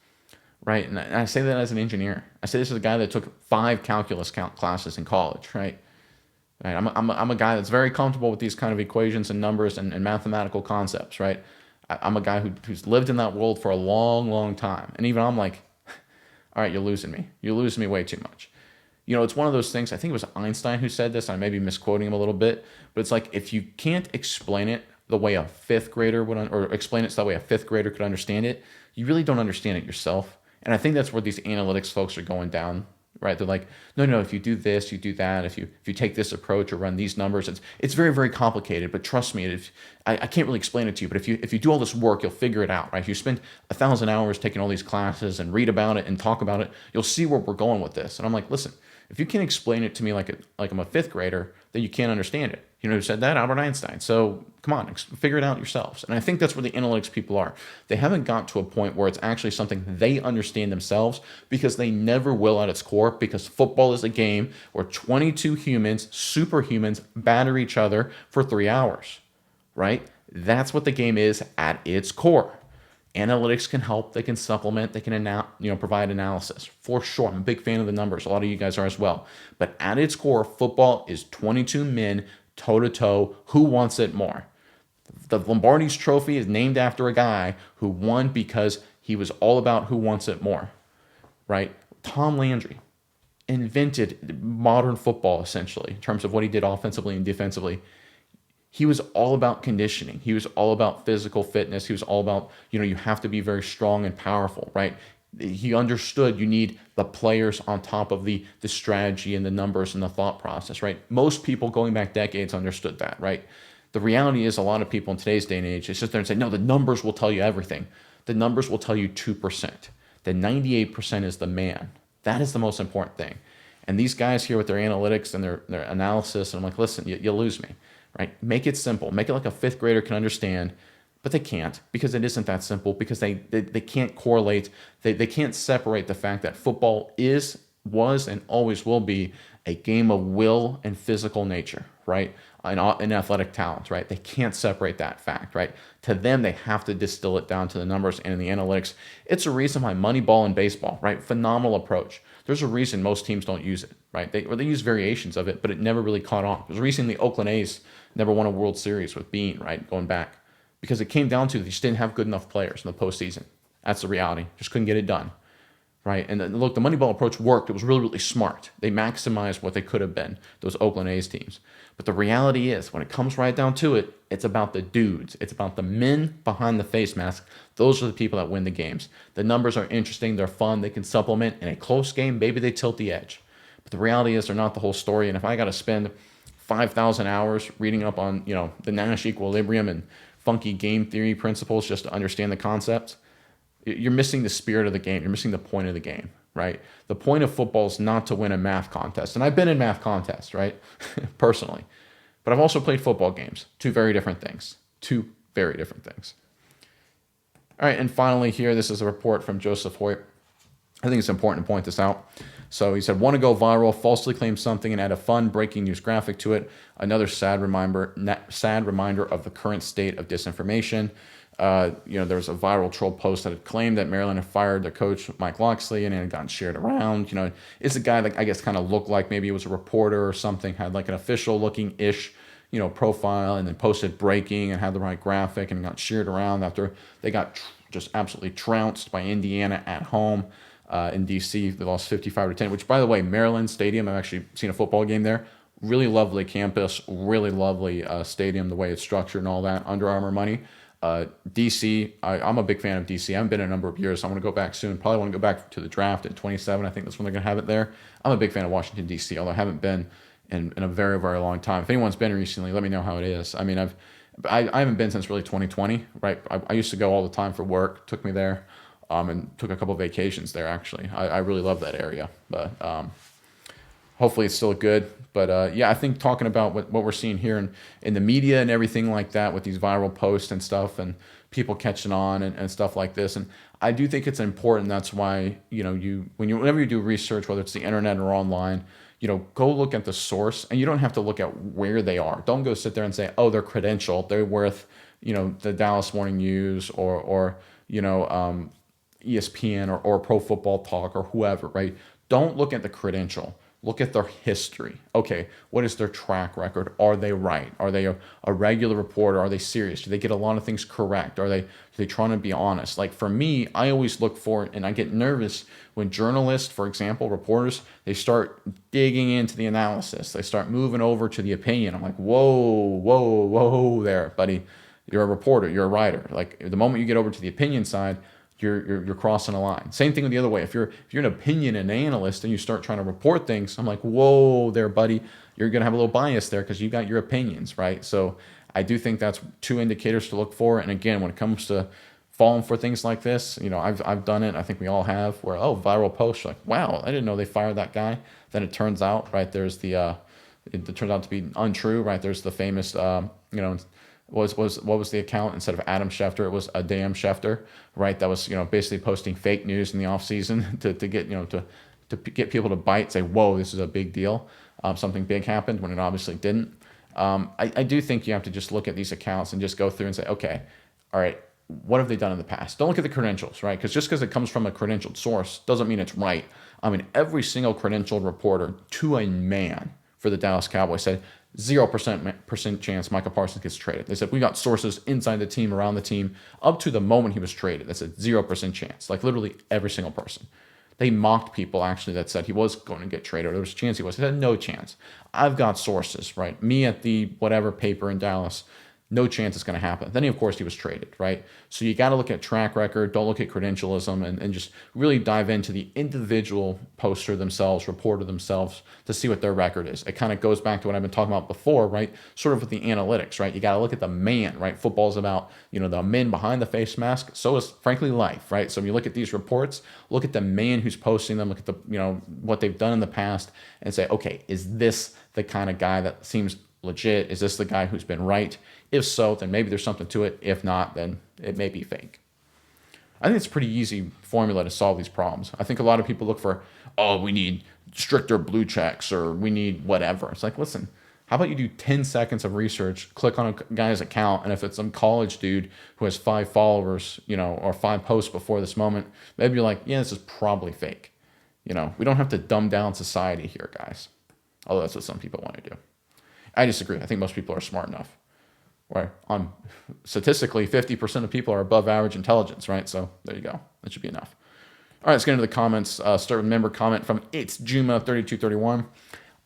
right? And I say that as an engineer. I say this as a guy that took 5 calculus classes in college, right? Right. I'm a guy that's very comfortable with these kind of equations and numbers and mathematical concepts, right? I'm a guy who's lived in that world for a long, long time. And even I'm like, all right, you're losing me. You're losing me way too much. It's one of those things. I think it was Einstein who said this. I may be misquoting him a little bit, but it's like if you can't explain it the way a fifth grader would, or explain it so that way a fifth grader could understand it, you really don't understand it yourself. And I think that's where these analytics folks are going down, right? They're like, no, if you do this, you do that. If you take this approach or run these numbers, it's very, very complicated. But trust me, I can't really explain it to you. But if you do all this work, you'll figure it out, right? If you spend 1,000 hours taking all these classes and read about it and talk about it, you'll see where we're going with this. And I'm like, listen, if you can't explain it to me like I'm a fifth grader, then you can't understand it. You know who said that? Albert Einstein. So come on, figure it out yourselves. And I think that's where the analytics people are. They haven't got to a point where it's actually something they understand themselves, because they never will at its core, because football is a game where 22 humans, superhumans, batter each other for 3 hours, right? That's what the game is at its core. Analytics can help, they can supplement, they can provide analysis. For sure, I'm a big fan of the numbers. A lot of you guys are as well. But at its core, football is 22 men, toe-to-toe. Who wants it more? The Lombardi's trophy is named after a guy who won because he was all about who wants it more, right? Tom Landry invented modern football, essentially, in terms of what he did offensively and defensively. He was all about conditioning. He was all about physical fitness. He was all about, you have to be very strong and powerful, right? He understood you need the players on top of the strategy and the numbers and the thought process, right? Most people going back decades understood that, right? The reality is a lot of people in today's day and age, they sit there and say, no, the numbers will tell you everything. The numbers will tell you 2%. The 98% is the man. That is the most important thing. And these guys here with their analytics and their analysis, and I'm like, listen, you lose me. Right? Make it simple. Make it like a fifth grader can understand, but they can't, because it isn't that simple, because they can't correlate. They can't separate the fact that football was, and always will be a game of will and physical nature, right? And athletic talent, right? They can't separate that fact, right? To them, they have to distill it down to the numbers and in the analytics. It's a reason why Moneyball in baseball, right? Phenomenal approach. There's a reason most teams don't use it, right? They use variations of it, but it never really caught on. There's a reason the Oakland A's never won a World Series with Bean, right? Going back, because it came down to they just didn't have good enough players in the postseason. That's the reality. Just couldn't get it done, right? And look, the Moneyball approach worked. It was really, really smart. They maximized what they could have been, those Oakland A's teams. But the reality is, when it comes right down to it, it's about the dudes. It's about the men behind the face mask. Those are the people that win the games. The numbers are interesting. They're fun. They can supplement. In a close game, maybe they tilt the edge. But the reality is, they're not the whole story. And if I got to spend 5,000 hours reading up on, the Nash equilibrium and funky game theory principles just to understand the concepts, you're missing the spirit of the game. You're missing the point of the game, right? The point of football is not to win a math contest. And I've been in math contests, right? Personally. But I've also played football games. Two very different things. Two very different things. All right, and finally here, this is a report from Joseph Hoyt. I think it's important to point this out. So he said, want to go viral, falsely claim something and add a fun breaking news graphic to it. Another sad reminder of the current state of disinformation. There was a viral troll post that had claimed that Maryland had fired their coach, Mike Locksley, and it had gotten shared around. It's a guy that I guess kind of looked like maybe he was a reporter or something, had like an official looking-ish, profile, and then posted breaking and had the right graphic and got shared around after they got just absolutely trounced by Indiana at home. In D.C., they lost 55-10, which, by the way, Maryland Stadium, I've actually seen a football game there. Really lovely campus, really lovely stadium, the way it's structured and all that. Under Armour money. D.C., I'm a big fan of D.C. I haven't been in a number of years. So I'm going to go back soon. Probably want to go back to the draft at 27. I think that's when they're going to have it there. I'm a big fan of Washington, D.C., although I haven't been in a very, very long time. If anyone's been recently, let me know how it is. I mean, I haven't been since really 2020, right? I used to go all the time for work. Took me there and took a couple vacations there. Actually, I really love that area, but hopefully it's still good. But yeah, I think talking about what we're seeing here in the media and everything like that with these viral posts and stuff and people catching on and stuff like this. And I do think it's important. That's why, whenever you do research, whether it's the internet or online, go look at the source, and you don't have to look at where they are. Don't go sit there and say, oh, they're credentialed. They're worth, the Dallas Morning News or ESPN or Pro Football Talk or whoever, right? Don't look at the credential. Look at their history. Okay, what is their track record? Are they right? Are they a regular reporter? Are they serious? Do they get a lot of things correct? Are they trying to be honest? Like for me, I always look for, and I get nervous when journalists, for example, reporters, they start digging into the analysis. They start moving over to the opinion. I'm like, whoa there, buddy. You're a reporter. You're a writer. Like the moment you get over to the opinion side, you're crossing a line. Same thing the other way. If you're an opinion and analyst and you start trying to report things, I'm like, whoa there, buddy. You're gonna have a little bias there because you got your opinions, right? So I do think that's two indicators to look for. And again, when it comes to falling for things like this, I've done it. I think we all have. Where viral posts, like wow, I didn't know they fired that guy. Then it turns out, right? There's it turns out to be untrue, right? There's the famous, what was the account? Instead of Adam Schefter, it was a damn Schefter, right? That was basically posting fake news in the off season to get to get people to bite, say, whoa, this is a big deal. Something big happened when it obviously didn't. I do think you have to just look at these accounts and just go through and say, okay, all right, what have they done in the past? Don't look at the credentials, right? Because just because it comes from a credentialed source doesn't mean it's right. I mean, every single credentialed reporter to a man for the Dallas Cowboys said 0% chance Micah Parsons gets traded. They said we got sources inside the team, around the team, up to the moment he was traded. That said 0% chance. Like literally every single person. They mocked people actually that said he was going to get traded, or there was a chance he was. They said no chance. I've got sources, right? Me at the whatever paper in Dallas. No chance it's going to happen. Then, of course, he was traded, right? So you got to look at track record. Don't look at credentialism and just really dive into the individual poster themselves, reporter themselves to see what their record is. It kind of goes back to what I've been talking about before, right? Sort of with the analytics, right? You got to look at the man, right? Football's about, the men behind the face mask. So is, frankly, life, right? So when you look at these reports, look at the man who's posting them, look at the, what they've done in the past and say, okay, is this the kind of guy that seems legit? Is this the guy who's been right? If so, then maybe there's something to it. If not, then it may be fake. I think it's a pretty easy formula to solve these problems. I think a lot of people look for, we need stricter blue checks or we need whatever. It's like, listen, how about you do 10 seconds of research, click on a guy's account, and if it's some college dude who has 5 followers, or 5 posts before this moment, maybe you're like, yeah, this is probably fake. We don't have to dumb down society here, guys. Although that's what some people want to do. I disagree. I think most people are smart enough. Where statistically, 50% of people are above average intelligence, right? So there you go. That should be enough. All right, let's get into the comments. Start with a member comment from It's Juma3231.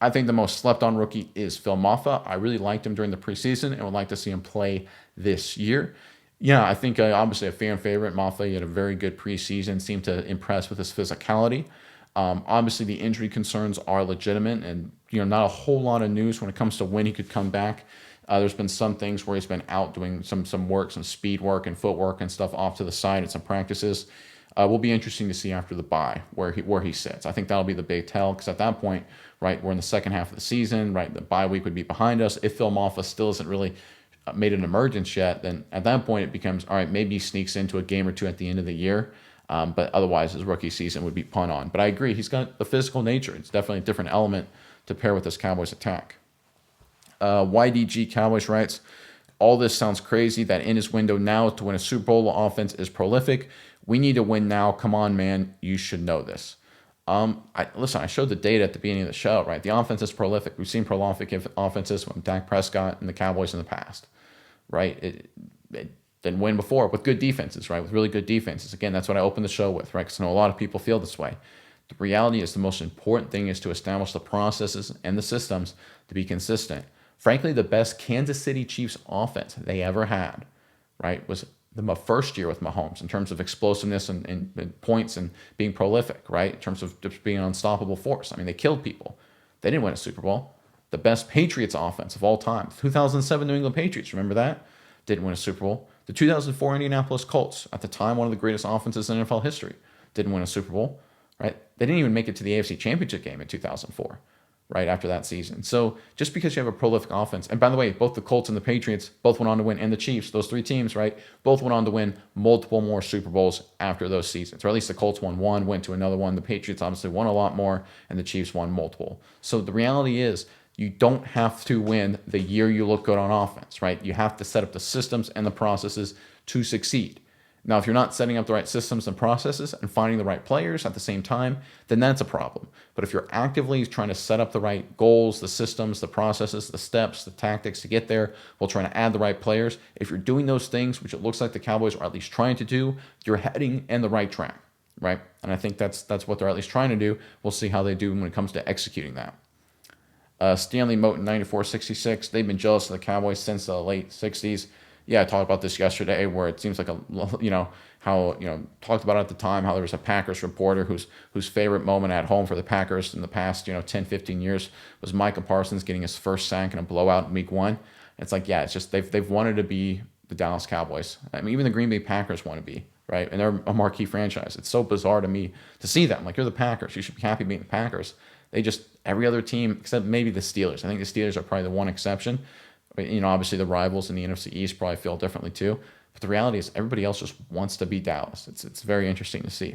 I think the most slept on rookie is Phil Maffa. I really liked him during the preseason and would like to see him play this year. Yeah, I think obviously a fan favorite. Maffa, he had a very good preseason, seemed to impress with his physicality. Obviously, the injury concerns are legitimate, and not a whole lot of news when it comes to when he could come back. There's been some things where he's been out doing some work, some speed work and footwork and stuff off to the side at some practices. Will be interesting to see after the bye where he sits. I think that'll be the big tell because at that point, right, we're in the second half of the season, right, the bye week would be behind us. If Phil Maffa still isn't really made an emergence yet, then at that point it becomes, all right, maybe he sneaks into a game or two at the end of the year. But otherwise, his rookie season would be punt on. But I agree, he's got the physical nature. It's definitely a different element to pair with this Cowboys attack. YDG Cowboys writes, all this sounds crazy that in his window now to win a Super Bowl offense is prolific. We need to win now. Come on, man. You should know this. I showed the data at the beginning of the show, right? The offense is prolific. We've seen prolific offenses from Dak Prescott and the Cowboys in the past, right? It didn't win before with good defenses, right? With really good defenses. Again, that's what I opened the show with, right? Because I know a lot of people feel this way. The reality is the most important thing is to establish the processes and the systems to be consistent. Frankly, the best Kansas City Chiefs offense they ever had, right, was the first year with Mahomes in terms of explosiveness and points and being prolific, right, in terms of just being an unstoppable force. I mean, they killed people. They didn't win a Super Bowl. The best Patriots offense of all time, 2007 New England Patriots, remember that? didn't win a Super Bowl. The 2004 Indianapolis Colts, at the time one of the greatest offenses in NFL history, didn't win a Super Bowl, right? They didn't even make it to the AFC Championship game in 2004, right after that season. So just because you have a prolific offense, and by the way, both the Colts and the Patriots both went on to win, and the Chiefs, those three teams, right, both went on to win multiple more Super Bowls after those seasons, or at least the Colts won one, went to another one. The Patriots obviously won a lot more, and the Chiefs won multiple. So the reality is, you don't have to win the year you look good on offense, right? You have to set up the systems and the processes to succeed. Now, if you're not setting up the right systems and processes and finding the right players at the same time, then that's a problem. But if you're actively trying to set up the right goals, the systems, the processes, the steps, the tactics to get there, while trying to add the right players, if you're doing those things, which it looks like the Cowboys are at least trying to do, you're heading in the right track, right? And I think that's what they're at least trying to do. We'll see how they do when it comes to executing that. Stanley Moten, 9466. They've been jealous of the Cowboys since the late 60s. Yeah, I talked about this yesterday, where it seems like talked about it at the time, how there was a Packers reporter whose favorite moment at home for the Packers in the past 10, 15 years was Micah Parsons getting his first sack in a blowout in Week 1. It's like, yeah, it's just they've wanted to be the Dallas Cowboys. I mean, even the Green Bay Packers want to be, right? And they're a marquee franchise. It's so bizarre to me to see them. Like, you're the Packers. You should be happy being the Packers. They just, every other team, except maybe the Steelers. I think the Steelers are probably the one exception. Obviously the rivals in the NFC East probably feel differently too. But the reality is everybody else just wants to beat Dallas. It's very interesting to see.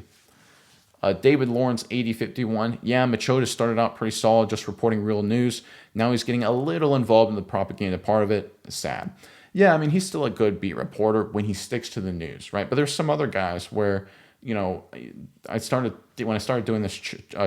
David Lawrence, 8051. Yeah, Machota started out pretty solid, just reporting real news. Now he's getting a little involved in the propaganda part of it. It's sad. Yeah, I mean, he's still a good beat reporter when he sticks to the news, right? But there's some other guys where, when I started doing this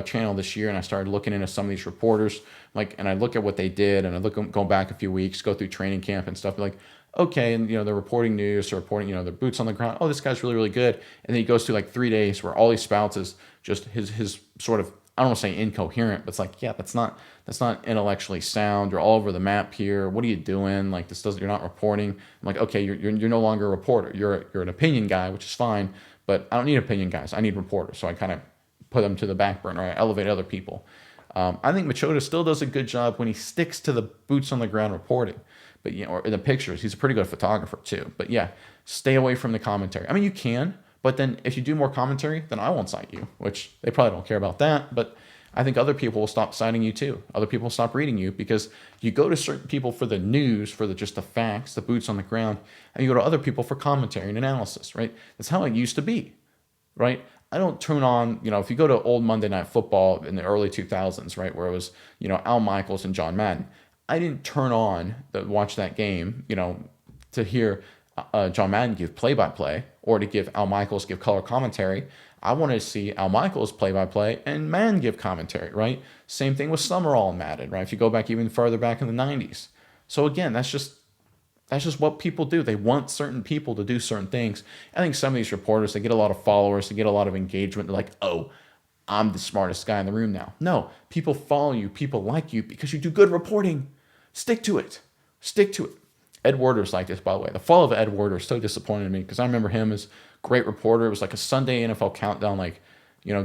channel this year, and I started looking into some of these reporters, and I look at what they did, and I go back a few weeks, go through training camp and stuff, like, okay, and they're reporting news, or reporting, their boots on the ground. Oh, this guy's really, really good. And then he goes through like 3 days where all he spouts is just his sort of, I don't want to say incoherent, but it's like, yeah, that's not intellectually sound. You're all over the map here. What are you doing? Like, you're not reporting. I'm like, okay, you're no longer a reporter. You're an opinion guy, which is fine. But I don't need opinion guys. I need reporters. So I kind of put them to the back burner. I elevate other people. I think Machota still does a good job when he sticks to the boots on the ground reporting. But or in the pictures, he's a pretty good photographer too. But yeah, stay away from the commentary. I mean, you can, but then if you do more commentary, then I won't cite you, which they probably don't care about that. But I think other people will stop citing you too. Other people will stop reading you, because you go to certain people for the news, for just the facts, the boots on the ground, and you go to other people for commentary and analysis, right? That's how it used to be, right? I don't turn on, if you go to old Monday Night Football in the early 2000s, right, where it was, Al Michaels and John Madden, I didn't turn on watch that game, to hear John Madden give play-by-play, or to give Al Michaels give color commentary. I wanted to see Al Michaels play-by-play and Madden give commentary, right? Same thing with Summerall and Madden, right? If you go back even further back in the 90s. So again, that's just what people do. They want certain people to do certain things. I think some of these reporters, they get a lot of followers, they get a lot of engagement. They're like, oh, I'm the smartest guy in the room now. No, people follow you, people like you because you do good reporting. Stick to it. Stick to it. Ed Werder's like this, by the way. The fall of Ed Werder so disappointed me, because I remember him as great reporter. It was like a Sunday NFL countdown,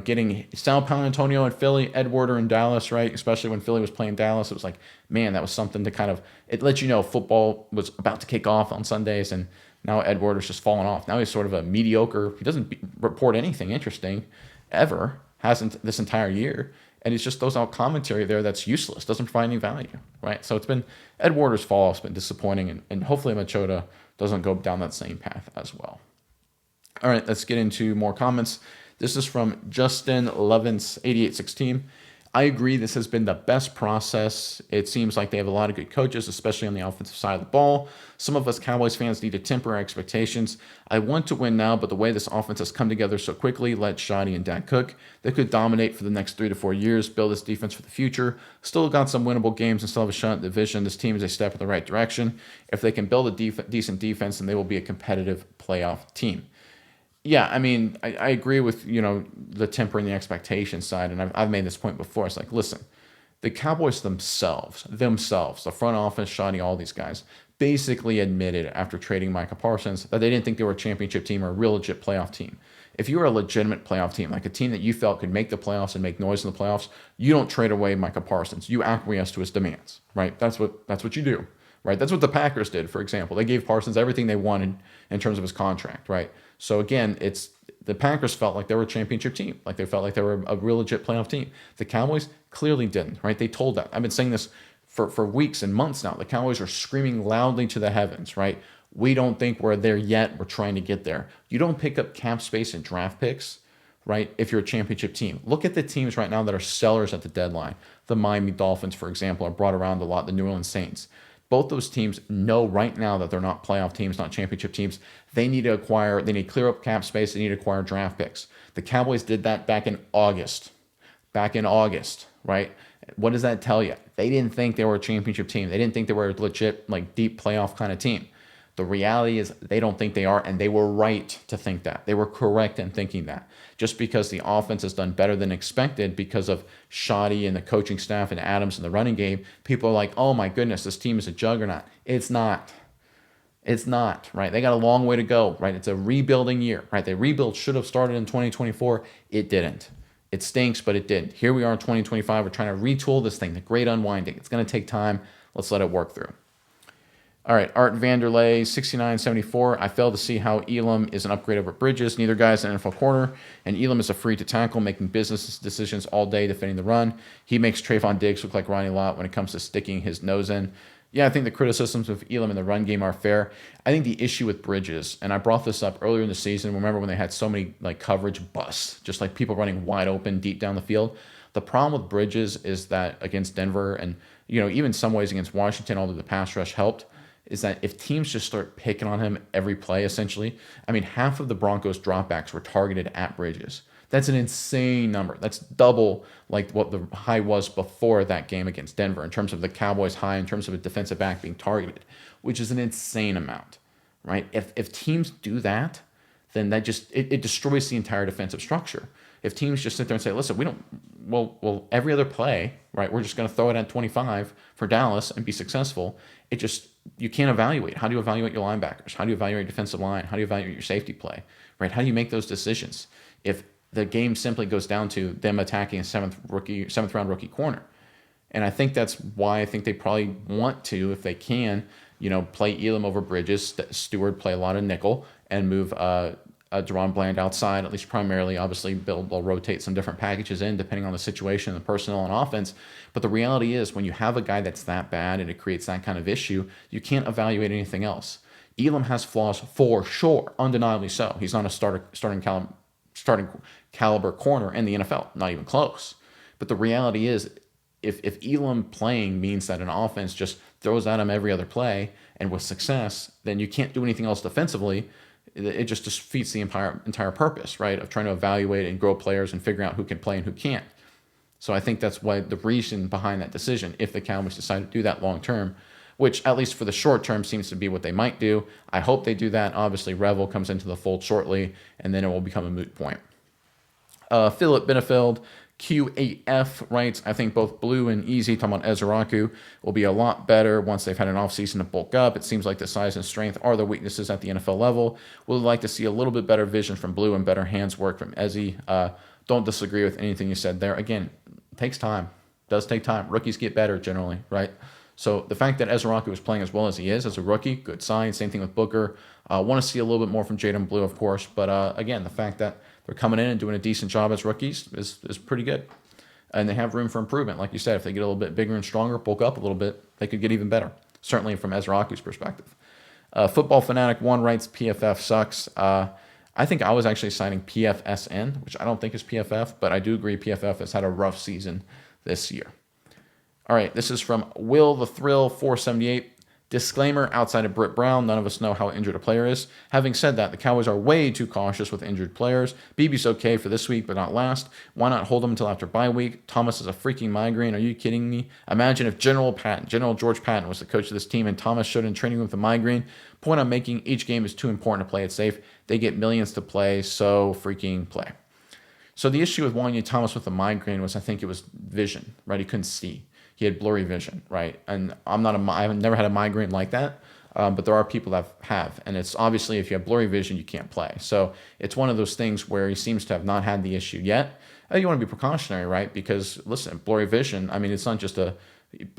getting Sal Paolantonio in Philly, Ed Werder in Dallas, right? Especially when Philly was playing Dallas. It was like, man, that was something to kind of, it let you know football was about to kick off on Sundays, and now Ed Werder's just fallen off. Now he's sort of a mediocre, he doesn't report anything interesting ever, hasn't this entire year. And he just throws out commentary there that's useless, doesn't provide any value, right? So it's been, Ed Werder's fall has been disappointing, and hopefully Machota doesn't go down that same path as well. All right, let's get into more comments. This is from Justin Levins, 8816. I agree this has been the best process. It seems like they have a lot of good coaches, especially on the offensive side of the ball. Some of us Cowboys fans need to temper our expectations. I want to win now, but the way this offense has come together so quickly, let Shoddy and Dak cook. They could dominate for the next 3 to 4 years, build this defense for the future. Still got some winnable games and still have a shot at the division. This team is a step in the right direction. If they can build a decent defense, then they will be a competitive playoff team. Yeah, I mean, I agree with, the tempering the expectation side, and I've made this point before. It's like, listen, the Cowboys themselves, the front office, Shoddy, all these guys, basically admitted after trading Micah Parsons that they didn't think they were a championship team or a real legit playoff team. If you were a legitimate playoff team, like a team that you felt could make the playoffs and make noise in the playoffs, you don't trade away Micah Parsons. You acquiesce to his demands, right? That's what you do. right? That's what the Packers did, for example. They gave Parsons everything they wanted in terms of his contract, right? So again, it's the Packers felt like they were a championship team, like they felt like they were a real legit playoff team. The Cowboys clearly didn't, right? They told that. I've been saying this for weeks and months now. The Cowboys are screaming loudly to the heavens, right? We don't think we're there yet. We're trying to get there. You don't pick up cap space and draft picks, right? If you're a championship team, look at the teams right now that are sellers at the deadline. The Miami Dolphins, for example, are brought around a lot. The New Orleans Saints. Both those teams know right now that they're not playoff teams, not championship teams. They need to acquire, they need to clear up cap space. They need to acquire draft picks. The Cowboys did that back in August. Right? What does that tell you? They didn't think they were a championship team. They didn't think they were a legit, like deep playoff kind of team. The reality is they don't think they are, and they were right to think that. They were correct in thinking that. Just because the offense has done better than expected because of Shoddy and the coaching staff and Adams in the running game, people are like, oh my goodness, this team is a juggernaut. It's not. It's not, right? They got a long way to go, right? It's a rebuilding year, right? The rebuild should have started in 2024. It didn't. It stinks, but it did. Here we are in 2025. We're trying to retool this thing, the great unwinding. It's going to take time. Let's let it work through. All right, Art Vanderlei, 69-74. I fail to see how Elam is an upgrade over Bridges. Neither guy is an NFL corner, and Elam is a free to tackle, making business decisions all day defending the run. He makes Trayvon Diggs look like Ronnie Lott when it comes to sticking his nose in. Yeah, I think the criticisms of Elam in the run game are fair. I think the issue with Bridges, and I brought this up earlier in the season, remember when they had so many like coverage busts, just like people running wide open deep down the field. The problem with Bridges is that against Denver and even some ways against Washington, although the pass rush helped, is that if teams just start picking on him every play, essentially, I mean, half of the Broncos dropbacks were targeted at Bridges. That's an insane number. That's double like what the high was before that game against Denver in terms of the Cowboys' high, in terms of a defensive back being targeted, which is an insane amount, right? If teams do that, then that just it destroys the entire defensive structure. If teams just sit there and say, listen, we don't, well, every other play, right, we're just going to throw it at 25 for Dallas and be successful. You can't evaluate. How do you evaluate your linebackers? How do you evaluate your defensive line? How do you evaluate your safety play, right? How do you make those decisions if the game simply goes down to them attacking a seventh round rookie corner? And I think that's why I think they probably want to, if they can, play Elam over Bridges, Stewart play a lot of nickel, and move Deron Bland outside, at least primarily. Obviously, they'll rotate some different packages in depending on the situation, the personnel, and offense. But the reality is, when you have a guy that's that bad and it creates that kind of issue, you can't evaluate anything else. Elam has flaws for sure, undeniably so. He's not a starting caliber corner in the NFL, not even close. But the reality is, if Elam playing means that an offense just throws at him every other play and with success, then you can't do anything else defensively. It just defeats the entire purpose, right, of trying to evaluate and grow players and figure out who can play and who can't. So I think that's why the reason behind that decision, if the Cowboys decide to do that long term, which at least for the short term seems to be what they might do. I hope they do that. Obviously, Revel comes into the fold shortly, and then it will become a moot point. Philip Benefield, Q8F writes, I think both Blue and Easy, talking about Ezraku, will be a lot better once they've had an offseason to bulk up. It seems like the size and strength are the weaknesses at the NFL level. We'd like to see a little bit better vision from Blue and better hands work from Ezzy. Don't disagree with anything you said there. Again, it takes time. It does take time. Rookies get better generally, right? So the fact that Ezraku is playing as well as he is as a rookie, good sign. Same thing with Booker. Want to see a little bit more from Jaden Blue, of course. But again, the fact that they're coming in and doing a decent job as rookies is pretty good. And they have room for improvement. Like you said, if they get a little bit bigger and stronger, bulk up a little bit, they could get even better. Certainly from Ezraku's perspective. Football Fanatic 1 writes, PFF sucks. I think I was actually citing PFSN, which I don't think is PFF, but I do agree PFF has had a rough season this year. All right, this is from Will the Thrill 478. Disclaimer, outside of Britt Brown, none of us know how injured a player is. Having said that, the Cowboys are way too cautious with injured players. BB's okay for this week, but not last. Why not hold him until after bye week? Thomas is a freaking migraine. Are you kidding me? Imagine if General George Patton was the coach of this team and Thomas showed in training with a migraine. Point I'm making, each game is too important to play it safe. They get millions to play, so freaking play. So the issue with Wanya Thomas with the migraine was, I think it was vision, right? He couldn't see. He had blurry vision, right? And I've never had a migraine like that, but there are people that have. And it's obviously, if you have blurry vision, you can't play. So it's one of those things where he seems to have not had the issue yet. You want to be precautionary, right? Because listen, blurry vision, I mean, it's not just a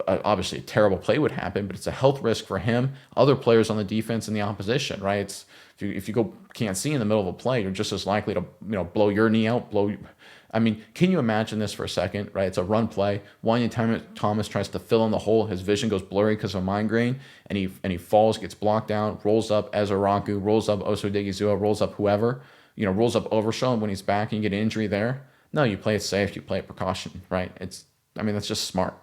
Obviously, a terrible play would happen, but it's a health risk for him, other players on the defense, and the opposition, right? It's if you go can't see in the middle of a play, you're just as likely to blow your knee out, I mean, can you imagine this for a second, right? It's a run play. Thomas tries to fill in the hole. His vision goes blurry because of a migraine, and he falls, gets blocked down, rolls up Ezaraku, rolls up Osadigizua, rolls up whoever, rolls up Overshown when he's back and you get an injury there. No, you play it safe, you play it precaution, right? That's just smart.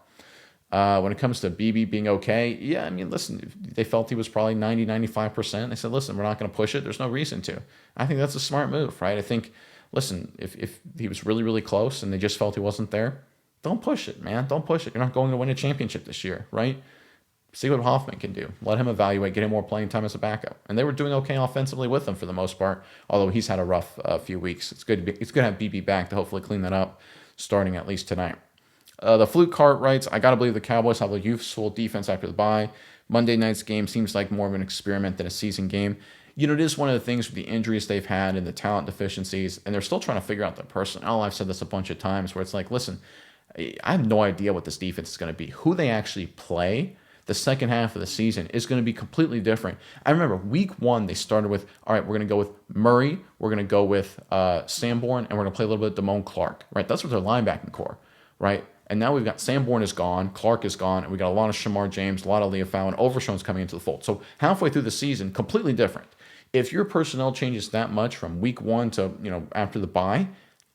When it comes to BB being okay, yeah, I mean, listen, they felt he was probably 90, 95%. They said, listen, we're not going to push it. There's no reason to. I think that's a smart move, right? I think, listen, if he was really, really close and they just felt he wasn't there, don't push it, man. Don't push it. You're not going to win a championship this year, right? See what Hoffman can do. Let him evaluate, get him more playing time as a backup. And they were doing okay offensively with him for the most part, although he's had a rough few weeks. It's good to have BB back to hopefully clean that up starting at least tonight. The Fluke Cart writes, I got to believe the Cowboys have a useful defense after the bye. Monday night's game seems like more of an experiment than a season game. It is one of the things with the injuries they've had and the talent deficiencies, and they're still trying to figure out their personnel. I've said this a bunch of times where it's like, listen, I have no idea what this defense is going to be. Who they actually play the second half of the season is going to be completely different. I remember week 1, they started with, all right, we're going to go with Murray, we're going to go with Sanborn, and we're going to play a little bit of Damone Clark, right? That's what their linebacking core, right? And now we've got Sanborn is gone, Clark is gone, and we got a lot of Shamar James, a lot of Leofau, and Overshown's coming into the fold. So halfway through the season, completely different. If your personnel changes that much from week 1 to after the bye,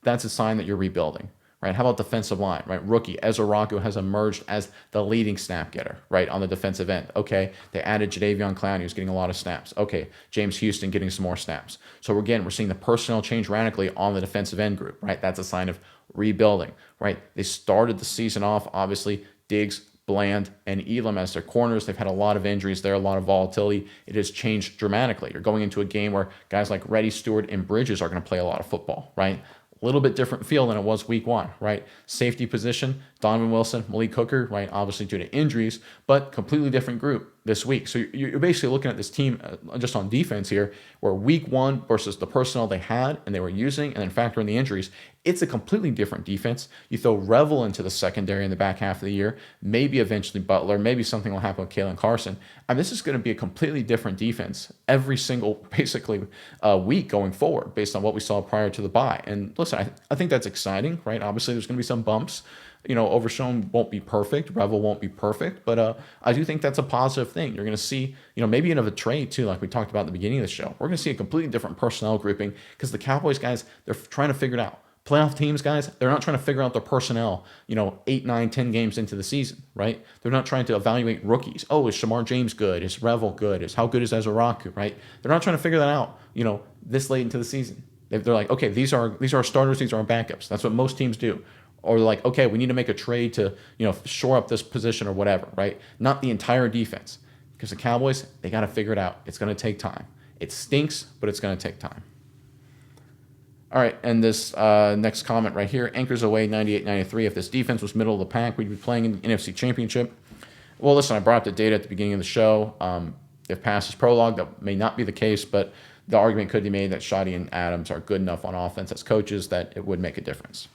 that's a sign that you're rebuilding, right? How about defensive line, right? Rookie Ezaraku has emerged as the leading snap getter, right, on the defensive end. Okay, they added Jadeveon Clowney, who's getting a lot of snaps. Okay, James Houston getting some more snaps. So again, we're seeing the personnel change radically on the defensive end group, right? That's a sign of rebuilding, right? They started the season off, obviously, Diggs, Bland, and Elam as their corners. They've had a lot of injuries there, a lot of volatility. It has changed dramatically. You're going into a game where guys like Reddy, Stewart, and Bridges are going to play a lot of football, right? A little bit different feel than it was week 1, right? Safety position, Donovan Wilson, Malik Hooker, right? Obviously due to injuries, but completely different group this week. So you're basically looking at this team just on defense here, where week 1 versus the personnel they had and they were using, and then factor in the injuries, it's a completely different defense. You throw Revel into the secondary in the back half of the year, maybe eventually Butler, maybe something will happen with Kalen Carson. This is going to be a completely different defense every single, basically, week going forward based on what we saw prior to the bye. And listen, I think that's exciting, right? Obviously, there's going to be some bumps. Overshown won't be perfect. Revel won't be perfect. But I do think that's a positive thing. You're going to see, maybe of a trade too, like we talked about at the beginning of the show. We're going to see a completely different personnel grouping because the Cowboys guys, they're trying to figure it out. Playoff teams, guys, they're not trying to figure out their personnel, 8, 9, 10 games into the season, right? They're not trying to evaluate rookies. Oh, is Shamar James good? Is Revel good? How good is Ezaraku, right? They're not trying to figure that out, this late into the season. They're like, okay, these are our starters, these are our backups. That's what most teams do. Or like, okay, we need to make a trade to, shore up this position or whatever, right? Not the entire defense. Because the Cowboys, they got to figure it out. It's going to take time. It stinks, but it's going to take time. All right, and this next comment right here, anchors away 98-93. If this defense was middle of the pack, we'd be playing in the NFC Championship. Well, listen, I brought up the data at the beginning of the show. If past is prologue, that may not be the case, but the argument could be made that Shoddy and Adams are good enough on offense as coaches that it would make a difference.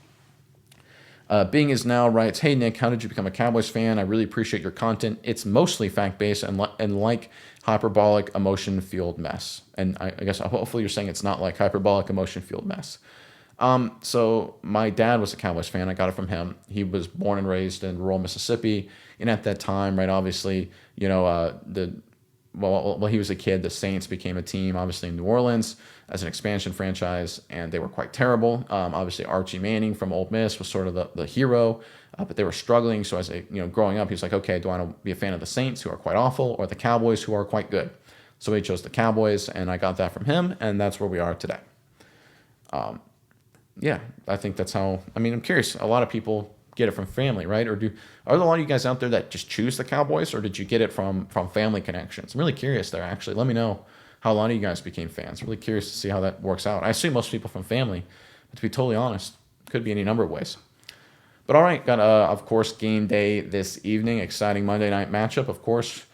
Bing is now writes, hey, Nick, how did you become a Cowboys fan? I really appreciate your content. It's mostly fact-based and like hyperbolic emotion-fueled mess. And I guess hopefully you're saying it's not like hyperbolic emotion-fueled mess. So my dad was a Cowboys fan. I got it from him. He was born and raised in rural Mississippi. And at that time, right, obviously, while he was a kid, the Saints became a team, obviously, in New Orleans as an expansion franchise, and they were quite terrible. Obviously, Archie Manning from Ole Miss was sort of the hero, but they were struggling. So as growing up, he was like, okay, do I want to be a fan of the Saints, who are quite awful, or the Cowboys, who are quite good? So he chose the Cowboys, and I got that from him, and that's where we are today. Yeah, I think that's how. I'm curious. A lot of people get it from family, right? Or are there a lot of you guys out there that just choose the Cowboys, or did you get it from family connections? I'm really curious there, actually. Let me know how a lot of you guys became fans. I'm really curious to see how that works out. I assume most people from family, but to be totally honest, could be any number of ways. But all right, got, of course, game day this evening. Exciting Monday night matchup. Of course,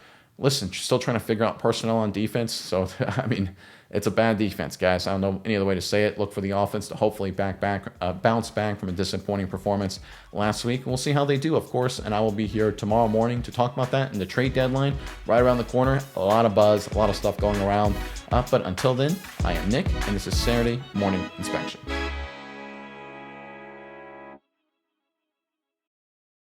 listen, still trying to figure out personnel on defense. So, I mean, it's a bad defense, guys. I don't know any other way to say it. Look for the offense to hopefully bounce back from a disappointing performance last week. We'll see how they do, of course, and I will be here tomorrow morning to talk about that and the trade deadline right around the corner. A lot of buzz, a lot of stuff going around. But until then, I am Nick, and this is Saturday Morning Inspection.